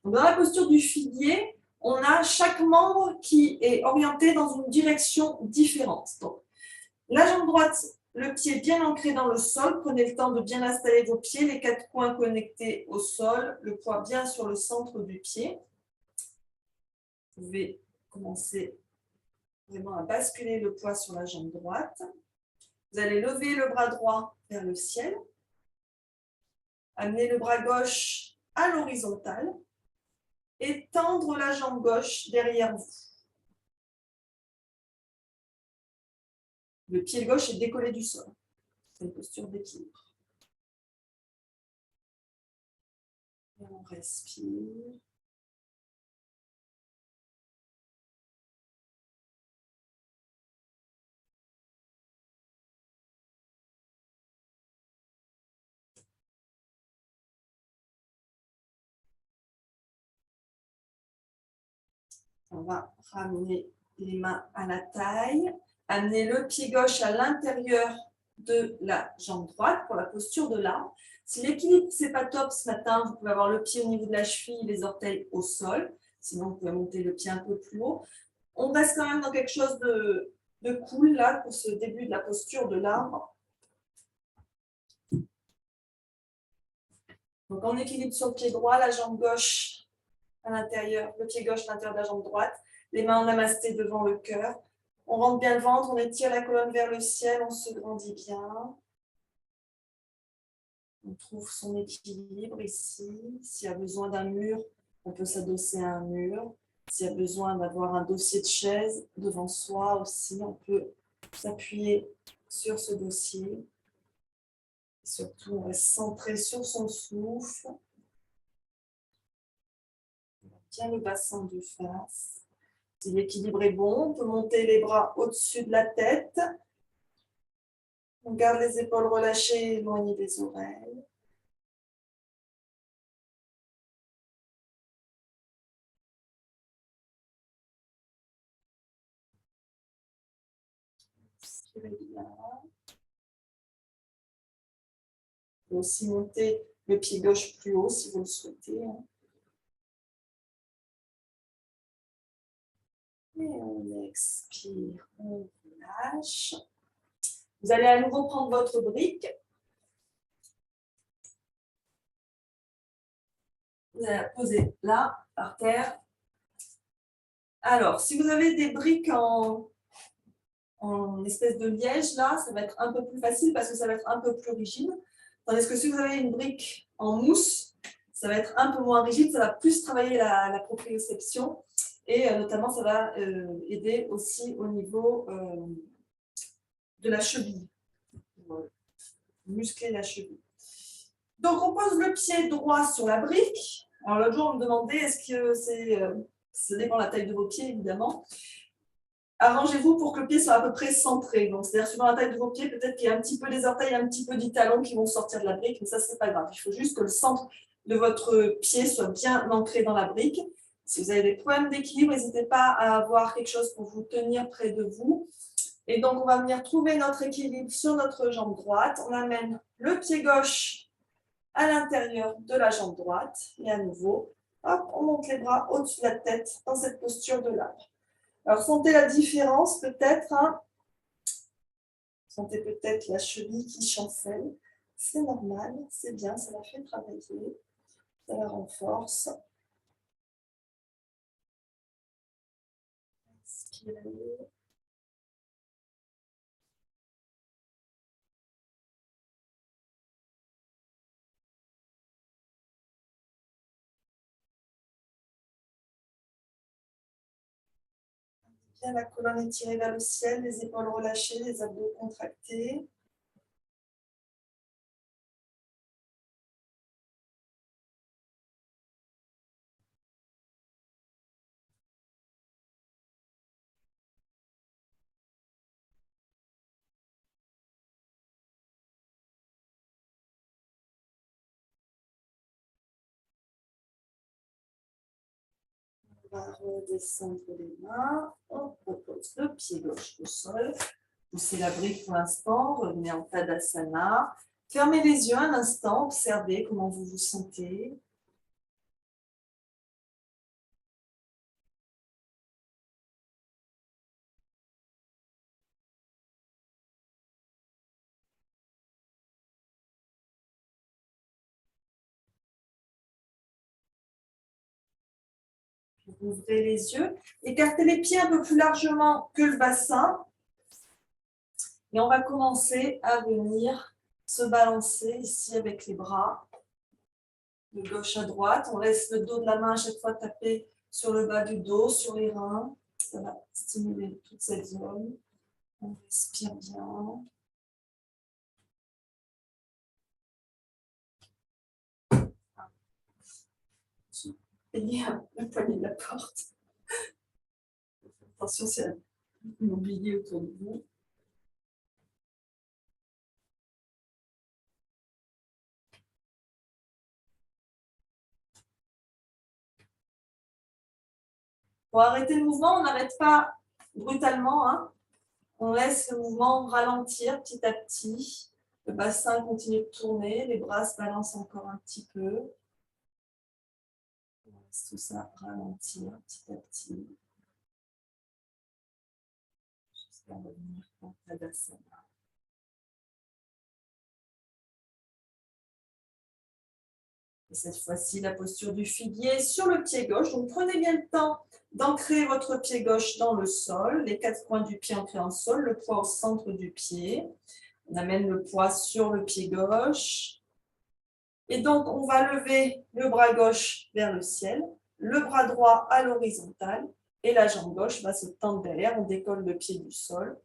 Donc dans la posture du figuier, on a chaque membre qui est orienté dans une direction différente. Donc, la jambe droite, le pied bien ancré dans le sol. Prenez le temps de bien installer vos pieds, les 4 coins connectés au sol, le poids bien sur le centre du pied. Vous pouvez commencer vraiment à basculer le poids sur la jambe droite. Vous allez lever le bras droit vers le ciel. Amener le bras gauche à l'horizontale et tendre la jambe gauche derrière vous. Le pied gauche est décollé du sol. C'est une posture d'équilibre. Et on respire. On va ramener les mains à la taille. Amener le pied gauche à l'intérieur de la jambe droite pour la posture de l'arbre. Si l'équilibre n'est pas top ce matin, vous pouvez avoir le pied au niveau de la cheville, les orteils au sol. Sinon, vous pouvez monter le pied un peu plus haut. On reste quand même dans quelque chose de cool là pour ce début de la posture de l'arbre. Donc, on équilibre sur le pied droit, la jambe gauche à l'intérieur, le pied gauche à l'intérieur de la jambe droite, les mains en namasté devant le cœur. On rentre bien le ventre, on étire la colonne vers le ciel, on se grandit bien. On trouve son équilibre ici. S'il y a besoin d'un mur, on peut s'adosser à un mur. S'il y a besoin d'avoir un dossier de chaise devant soi aussi, on peut s'appuyer sur ce dossier. Surtout, on reste centré sur son souffle. Bien le bassin du face. Si l'équilibre est bon, on peut monter les bras au-dessus de la tête. On garde les épaules relâchées et éloignées des oreilles. Respirez bien. Vous pouvez aussi monter le pied gauche plus haut si vous le souhaitez. Et on expire, on relâche. Vous allez à nouveau prendre votre brique. Vous allez la poser là, par terre. Alors, si vous avez des briques en espèce de liège, là, ça va être un peu plus facile parce que ça va être un peu plus rigide. Tandis que si vous avez une brique en mousse, ça va être un peu moins rigide, ça va plus travailler la proprioception et notamment ça va aider aussi au niveau de la cheville, muscler la cheville. Donc on pose le pied droit sur la brique. Alors l'autre jour on me demandait est-ce que c'est, ça dépend de la taille de vos pieds évidemment. Arrangez-vous pour que le pied soit à peu près centré. Donc, c'est-à-dire, suivant la taille de vos pieds, peut-être qu'il y a un petit peu des orteils, un petit peu du talon qui vont sortir de la brique, mais ça, ce n'est pas grave. Il faut juste que le centre de votre pied soit bien ancré dans la brique. Si vous avez des problèmes d'équilibre, n'hésitez pas à avoir quelque chose pour vous tenir près de vous. Et donc, on va venir trouver notre équilibre sur notre jambe droite. On amène le pied gauche à l'intérieur de la jambe droite. Et à nouveau, hop, on monte les bras au-dessus de la tête dans cette posture de l'arbre. Alors, sentez la différence peut-être. Hein. Sentez peut-être la cheville qui chancelle. C'est normal, c'est bien, ça la fait travailler. Ça la renforce. Inspirez. Bien, la colonne étirée vers le ciel, les épaules relâchées, les abdos contractés. On va redescendre les mains. On propose le pied gauche au sol. Poussez la brique pour l'instant. Revenez en Tadasana. Fermez les yeux un instant. Observez comment vous vous sentez. Vous ouvrez les yeux. Écartez les pieds un peu plus largement que le bassin. Et on va commencer à venir se balancer ici avec les bras de gauche à droite. On laisse le dos de la main à chaque fois taper sur le bas du dos, sur les reins. Ça va stimuler toute cette zone. On respire bien. Ayez la poignée de la porte. Attention, s'il y a un mobilier autour de vous. Pour arrêter le mouvement, on n'arrête pas brutalement. Hein. On laisse le mouvement ralentir petit à petit. Le bassin continue de tourner, les bras se balancent encore un petit peu. On laisse tout ça ralentir petit à petit. Jusqu'à revenir en Tadasana. Et cette fois-ci, la posture du figuier sur le pied gauche. Donc, prenez bien le temps d'ancrer votre pied gauche dans le sol, les 4 coins du pied ancrés en sol, le poids au centre du pied. On amène le poids sur le pied gauche. Et donc, on va lever le bras gauche vers le ciel, le bras droit à l'horizontale, et la jambe gauche va se tendre derrière. On décolle le pied du sol.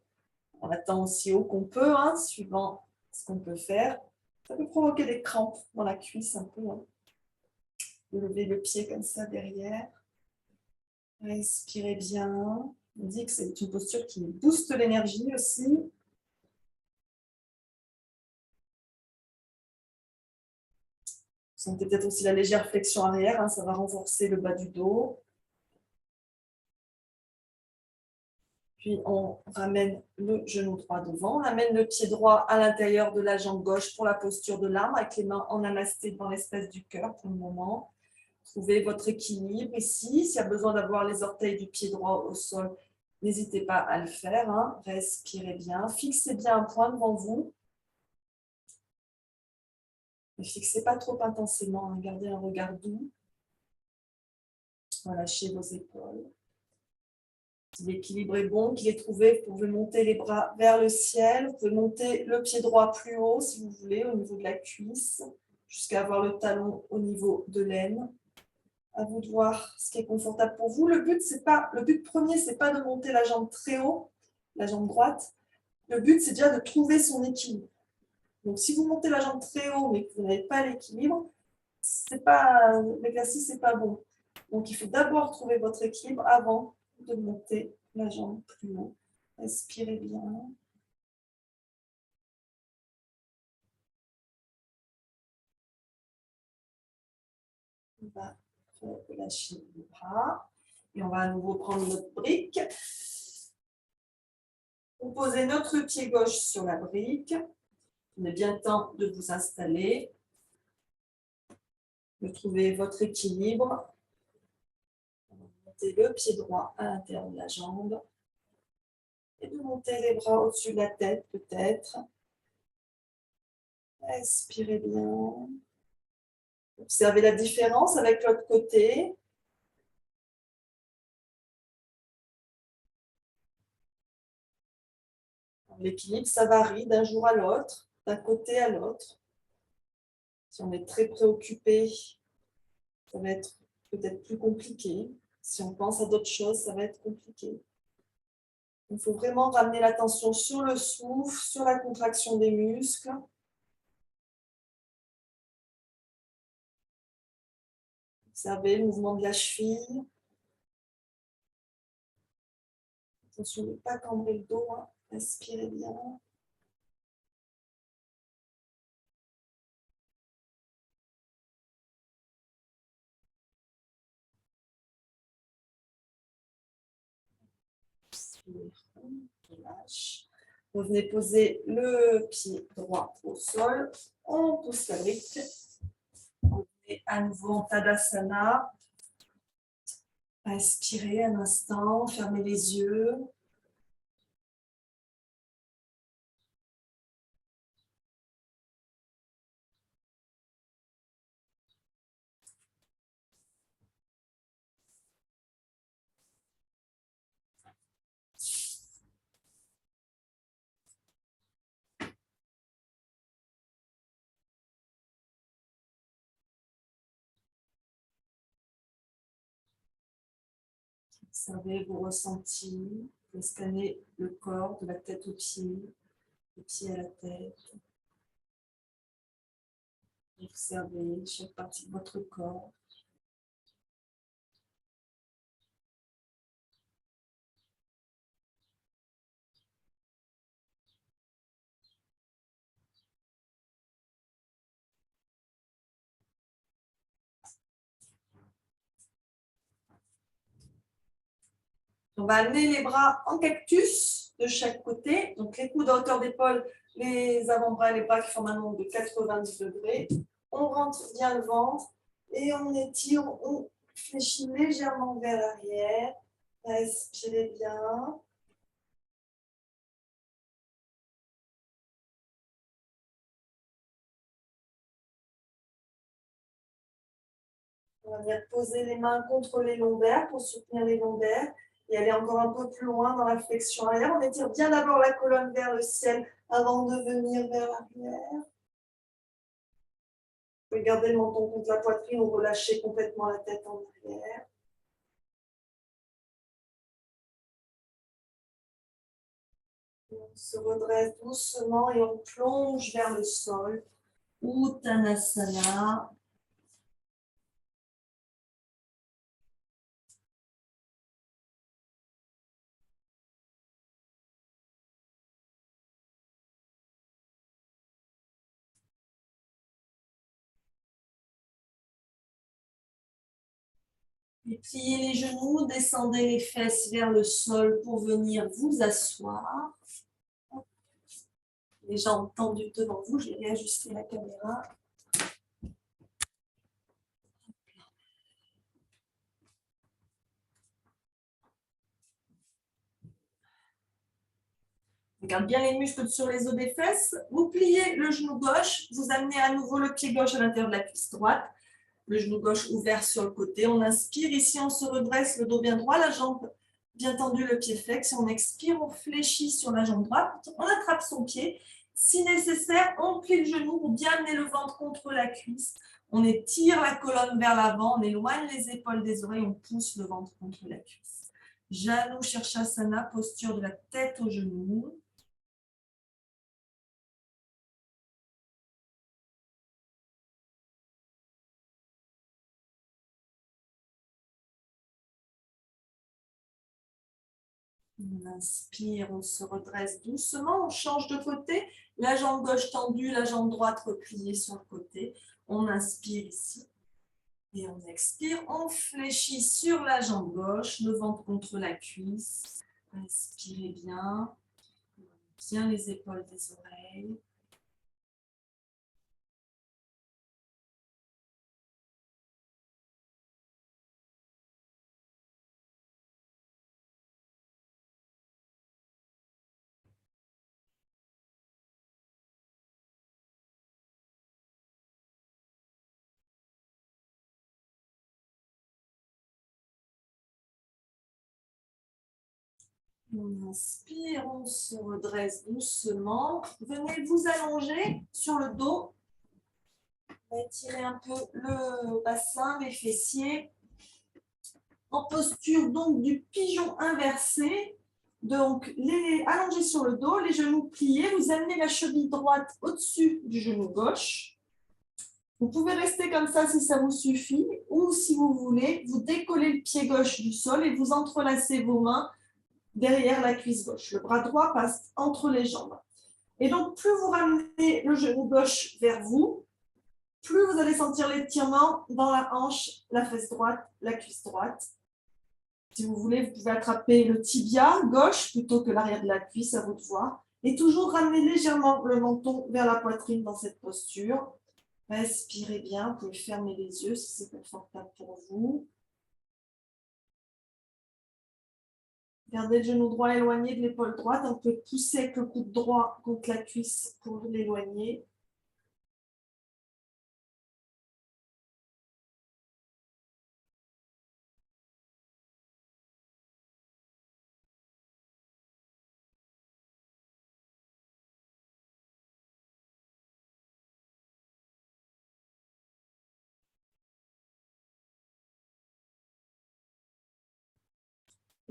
On attend aussi haut qu'on peut, hein, suivant ce qu'on peut faire. Ça peut provoquer des crampes dans la cuisse un peu. Hein. Levez le pied comme ça derrière. Respirez bien. On dit que c'est une posture qui booste l'énergie aussi. Vous sentez peut-être aussi la légère flexion arrière. Hein, ça va renforcer le bas du dos. Puis on ramène le genou droit devant. On amène le pied droit à l'intérieur de la jambe gauche pour la posture de l'arbre, avec les mains en namasté dans l'espace du cœur pour le moment. Trouvez votre équilibre ici. S'il y a besoin d'avoir les orteils du pied droit au sol, n'hésitez pas à le faire. Hein. Respirez bien. Fixez bien un point devant vous. Ne fixez pas trop intensément. Hein. Gardez un regard doux. Relâchez vos épaules. Si l'équilibre est bon, qu'il est trouvé, vous pouvez monter les bras vers le ciel. Vous pouvez monter le pied droit plus haut si vous voulez, au niveau de la cuisse, jusqu'à avoir le talon au niveau de l'aine. À vous de voir ce qui est confortable pour vous. Le but premier, c'est pas de monter la jambe très haut, la jambe droite. Le but, c'est déjà de trouver son équilibre. Donc, si vous montez la jambe très haut, mais que vous n'avez pas l'équilibre, l'exercice n'est pas bon. Donc, il faut d'abord trouver votre équilibre avant de monter la jambe plus haut. Respirez bien. On va relâcher les bras. Et on va à nouveau prendre notre brique. Vous posez notre pied gauche sur la brique. Prenez bien le temps de vous installer. De trouver votre équilibre. Montez le pied droit à l'intérieur de la jambe. Et de monter les bras au-dessus de la tête, peut-être. Respirez bien. Observez la différence avec l'autre côté. L'équilibre, ça varie d'un jour à l'autre, d'un côté à l'autre. Si on est très préoccupé, ça va être peut-être plus compliqué. Si on pense à d'autres choses, ça va être compliqué. Il faut vraiment ramener l'attention sur le souffle, sur la contraction des muscles. Observez le mouvement de la cheville. Attention de ne pas cambrer le dos. Hein. Respirez bien. Relâche. Revenez poser le pied droit au sol. On pousse la brique. On est à nouveau en Tadasana. Respirez un instant, fermez les yeux. Observez vos ressentis. Vous scannez le corps de la tête aux pieds, des pieds à la tête. Observez chaque partie de votre corps. On va amener les bras en cactus de chaque côté. Donc les coudes à hauteur d'épaule, les avant-bras et les bras qui forment un angle de 90 degrés. On rentre bien le ventre et on étire, on fléchit légèrement vers l'arrière. Respirez bien. On va venir poser les mains contre les lombaires pour soutenir les lombaires et aller encore un peu plus loin dans la flexion arrière. On étire bien d'abord la colonne vers le ciel avant de venir vers l'arrière. Vous pouvez garder le menton contre la poitrine ou relâcher complètement la tête en arrière. On se redresse doucement et on plonge vers le sol. Uttanasana. Et pliez les genoux, descendez les fesses vers le sol pour venir vous asseoir. Les jambes tendues devant vous, j'ai réajusté la caméra. Regarde bien les muscles sur les os des fesses. Vous pliez le genou gauche, vous amenez à nouveau le pied gauche à l'intérieur de la cuisse droite. Le genou gauche ouvert sur le côté. On inspire, ici on se redresse, le dos bien droit, la jambe bien tendue, le pied flex. On expire, on fléchit sur la jambe droite, on attrape son pied. Si nécessaire, on plie le genou pour bien amener le ventre contre la cuisse. On étire la colonne vers l'avant, on éloigne les épaules des oreilles, on pousse le ventre contre la cuisse. Janu Shirshasana, posture de la tête aux genoux. On inspire, on se redresse doucement, on change de côté. La jambe gauche tendue, la jambe droite repliée sur le côté. On inspire ici et on expire. On fléchit sur la jambe gauche, le ventre contre la cuisse. Inspirez bien, bien les épaules des oreilles. On inspire, on se redresse doucement. Venez vous allonger sur le dos. Étirez un peu le bassin, les fessiers. En posture donc du pigeon inversé. Donc, les allongés sur le dos, les genoux pliés. Vous amenez la cheville droite au-dessus du genou gauche. Vous pouvez rester comme ça si ça vous suffit. Ou si vous voulez, vous décollez le pied gauche du sol et vous entrelacez vos mains derrière la cuisse gauche. Le bras droit passe entre les jambes. Et donc, plus vous ramenez le genou gauche vers vous, plus vous allez sentir l'étirement dans la hanche, la fesse droite, la cuisse droite. Si vous voulez, vous pouvez attraper le tibia gauche plutôt que l'arrière de la cuisse, à vous de voir. Et toujours ramener légèrement le menton vers la poitrine dans cette posture. Respirez bien, vous pouvez fermer les yeux si c'est confortable pour vous. Gardez le genou droit éloigné de l'épaule droite. On peut pousser avec le coude droit contre la cuisse pour l'éloigner.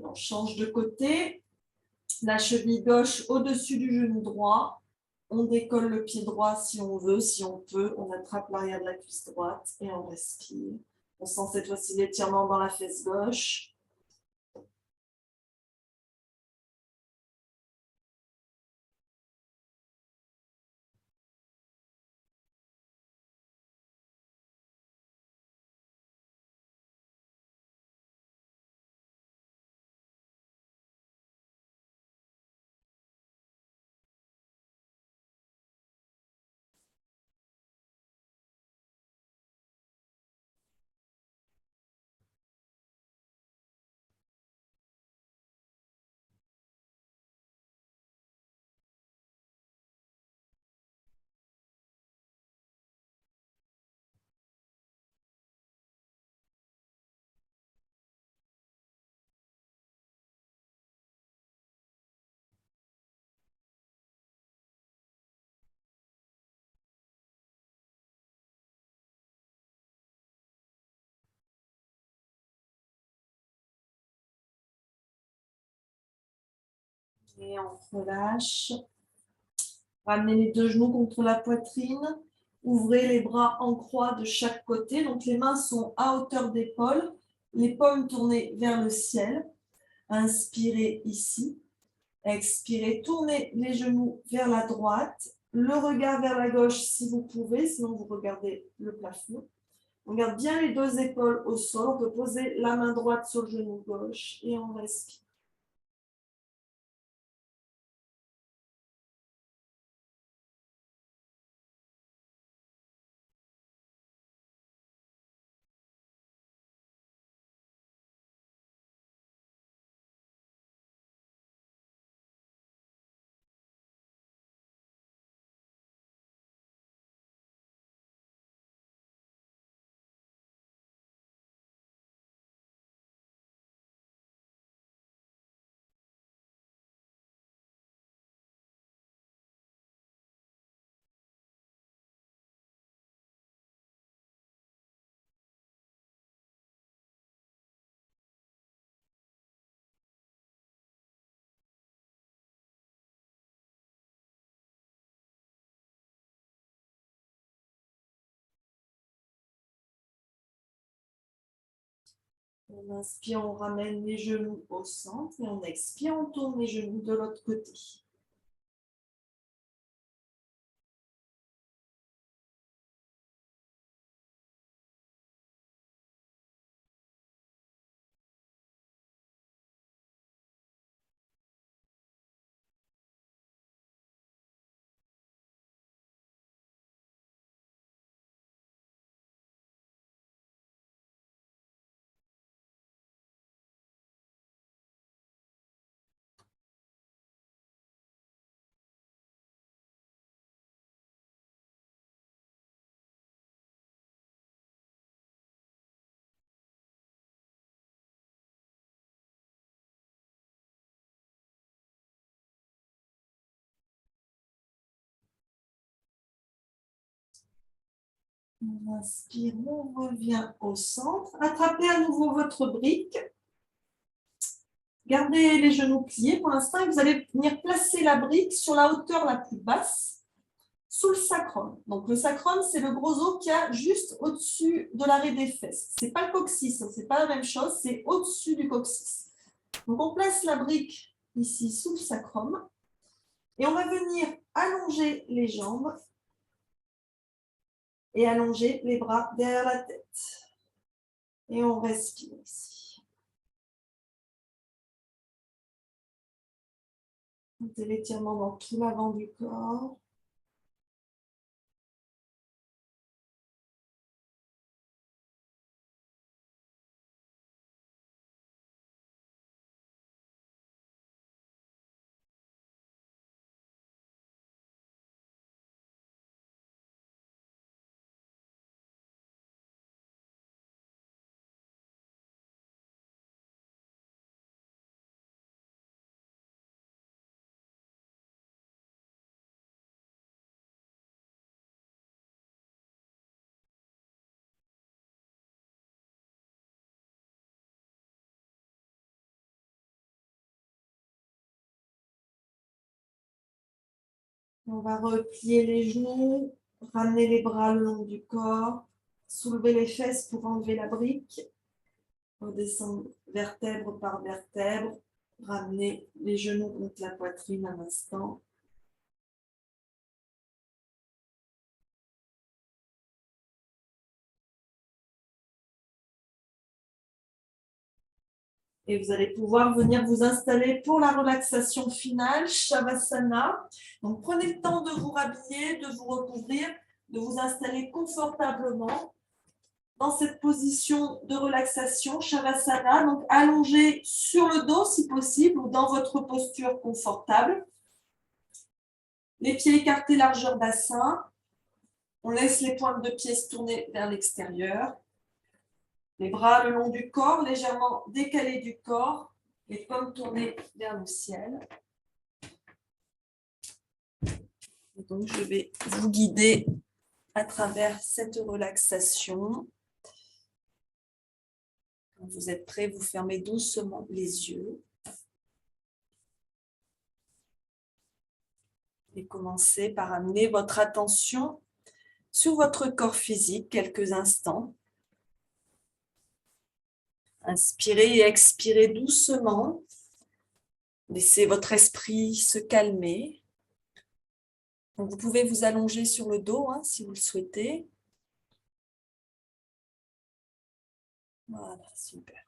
On change de côté. La cheville gauche au-dessus du genou droit. On décolle le pied droit si on veut, si on peut. On attrape l'arrière de la cuisse droite et on respire. On sent cette fois-ci l'étirement dans la fesse gauche. Et on relâche. Ramenez les deux genoux contre la poitrine. Ouvrez les bras en croix de chaque côté. Donc les mains sont à hauteur d'épaule. Les paumes tournées vers le ciel. Inspirez ici. Expirez. Tournez les genoux vers la droite. Le regard vers la gauche si vous pouvez. Sinon, vous regardez le plafond. On garde bien les deux épaules au sol. On peut poser la main droite sur le genou gauche et on respire. On inspire, on ramène les genoux au centre et on expire, on tourne les genoux de l'autre côté. On inspire, on revient au centre. Attrapez à nouveau votre brique. Gardez les genoux pliés pour l'instant et vous allez venir placer la brique sur la hauteur la plus basse, sous le sacrum. Donc le sacrum, c'est le gros os qu'il y a juste au-dessus de l'arrêt des fesses. Ce n'est pas le coccyx, ce n'est pas la même chose, c'est au-dessus du coccyx. Donc on place la brique ici sous le sacrum et on va venir allonger les jambes et allonger les bras derrière la tête. Et on respire ici. Mettez l'étirement dans tout l'avant du corps. On va replier les genoux, ramener les bras le long du corps, soulever les fesses pour enlever la brique, redescendre vertèbre par vertèbre, ramener les genoux contre la poitrine un instant. Et vous allez pouvoir venir vous installer pour la relaxation finale, Shavasana. Donc, prenez le temps de vous rhabiller, de vous recouvrir, de vous installer confortablement dans cette position de relaxation, Shavasana. Donc, allongé sur le dos si possible ou dans votre posture confortable. Les pieds écartés, largeur bassin. On laisse les pointes de pied se tourner vers l'extérieur. Les bras le long du corps, légèrement décalés du corps, les paumes tournées vers le ciel. Et donc, je vais vous guider à travers cette relaxation. Quand vous êtes prêts, vous fermez doucement les yeux. Et commencez par amener votre attention sur votre corps physique quelques instants. Inspirez et expirez doucement. Laissez votre esprit se calmer. Donc, vous pouvez vous allonger sur le dos si vous le souhaitez. Voilà, super.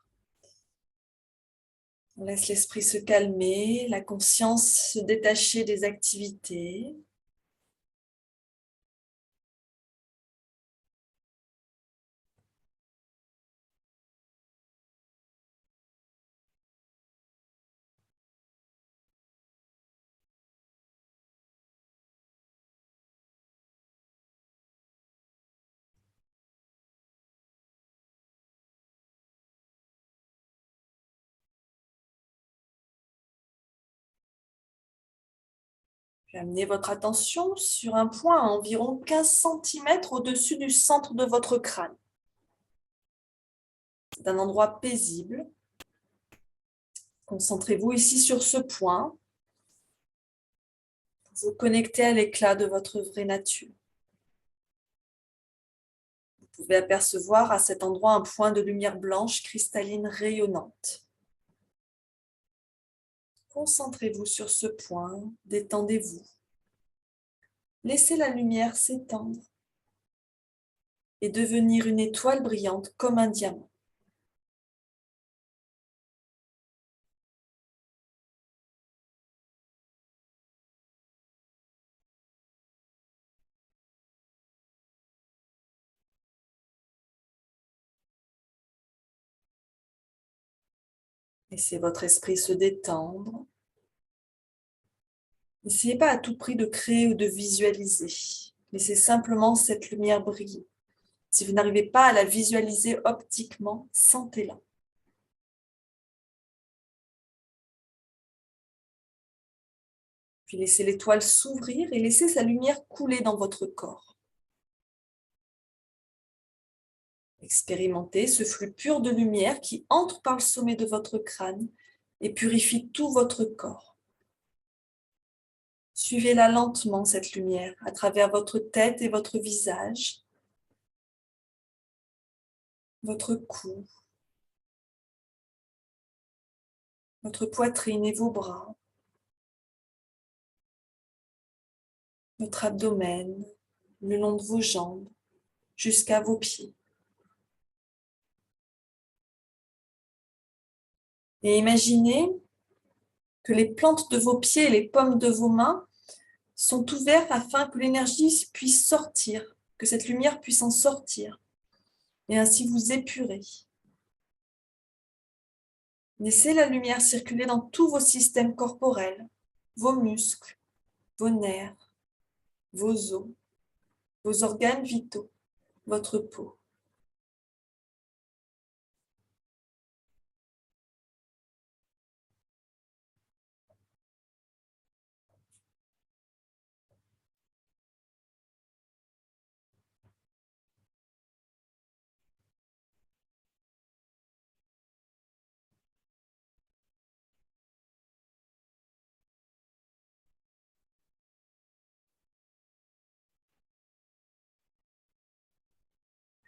On laisse l'esprit se calmer, la conscience se détacher des activités. Puis amenez votre attention sur un point à environ 15 cm au-dessus du centre de votre crâne. C'est un endroit paisible. Concentrez-vous ici sur ce point. Vous connectez à l'éclat de votre vraie nature. Vous pouvez apercevoir à cet endroit un point de lumière blanche cristalline rayonnante. Concentrez-vous sur ce point, détendez-vous. Laissez la lumière s'étendre et devenir une étoile brillante comme un diamant. Laissez votre esprit se détendre. N'essayez pas à tout prix de créer ou de visualiser. Laissez simplement cette lumière briller. Si vous n'arrivez pas à la visualiser optiquement, sentez-la. Puis laissez l'étoile s'ouvrir et laissez sa lumière couler dans votre corps. Expérimentez ce flux pur de lumière qui entre par le sommet de votre crâne et purifie tout votre corps. Suivez-la lentement, cette lumière, à travers votre tête et votre visage, votre cou, votre poitrine et vos bras, votre abdomen, le long de vos jambes, jusqu'à vos pieds. Et imaginez que les plantes de vos pieds et les paumes de vos mains sont ouvertes afin que l'énergie puisse sortir, que cette lumière puisse en sortir, et ainsi vous épurer. Laissez la lumière circuler dans tous vos systèmes corporels, vos muscles, vos nerfs, vos os, vos organes vitaux, votre peau.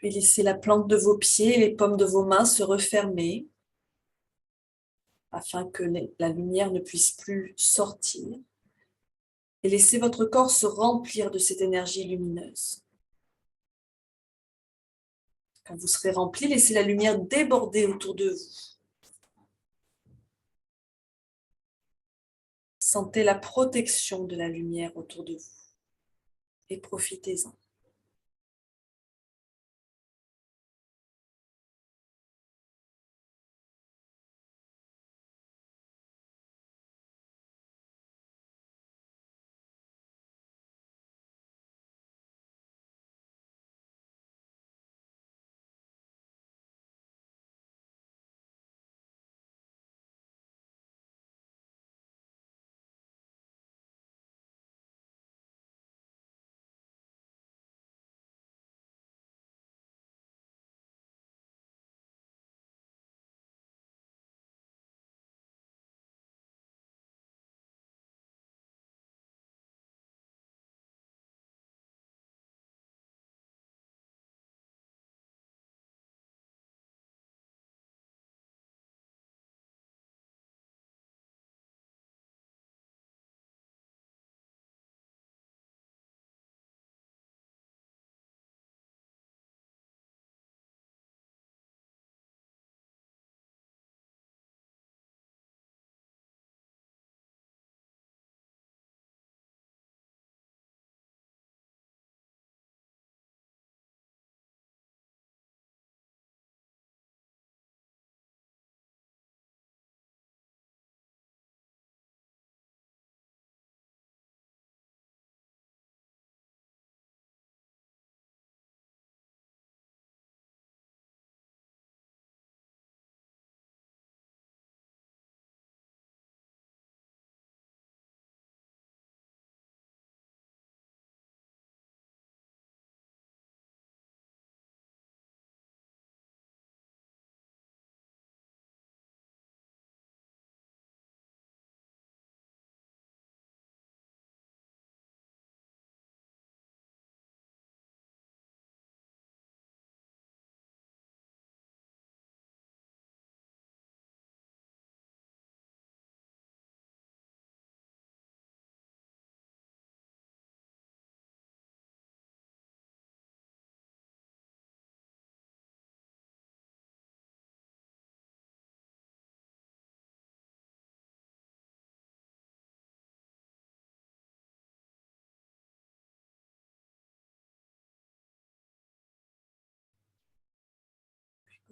Puis laissez la plante de vos pieds et les paumes de vos mains se refermer afin que la lumière ne puisse plus sortir. Et laissez votre corps se remplir de cette énergie lumineuse. Quand vous serez rempli, laissez la lumière déborder autour de vous. Sentez la protection de la lumière autour de vous et profitez-en.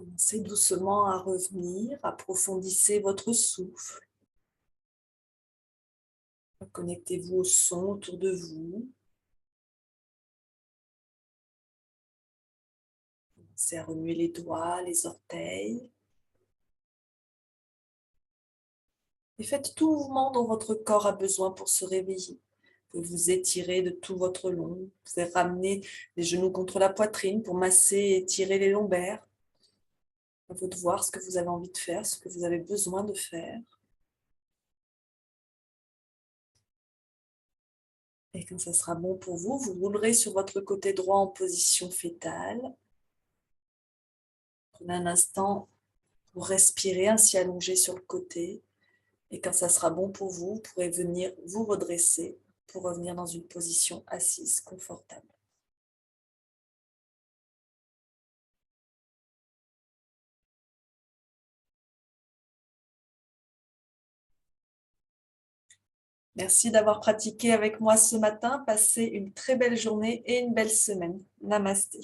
Commencez doucement à revenir, approfondissez votre souffle. Connectez-vous au son autour de vous. Commencez à remuer les doigts, les orteils. Et faites tout mouvement dont votre corps a besoin pour se réveiller. Vous pouvez vous étirer de tout votre long. Vous pouvez ramener les genoux contre la poitrine pour masser et étirer les lombaires. À vous de voir ce que vous avez envie de faire, ce que vous avez besoin de faire. Et quand ça sera bon pour vous, vous roulerez sur votre côté droit en position fétale. Prenez un instant pour respirer ainsi allongé sur le côté. Et quand ça sera bon pour vous, vous pourrez venir vous redresser pour revenir dans une position assise confortable. Merci d'avoir pratiqué avec moi ce matin. Passez une très belle journée et une belle semaine. Namasté.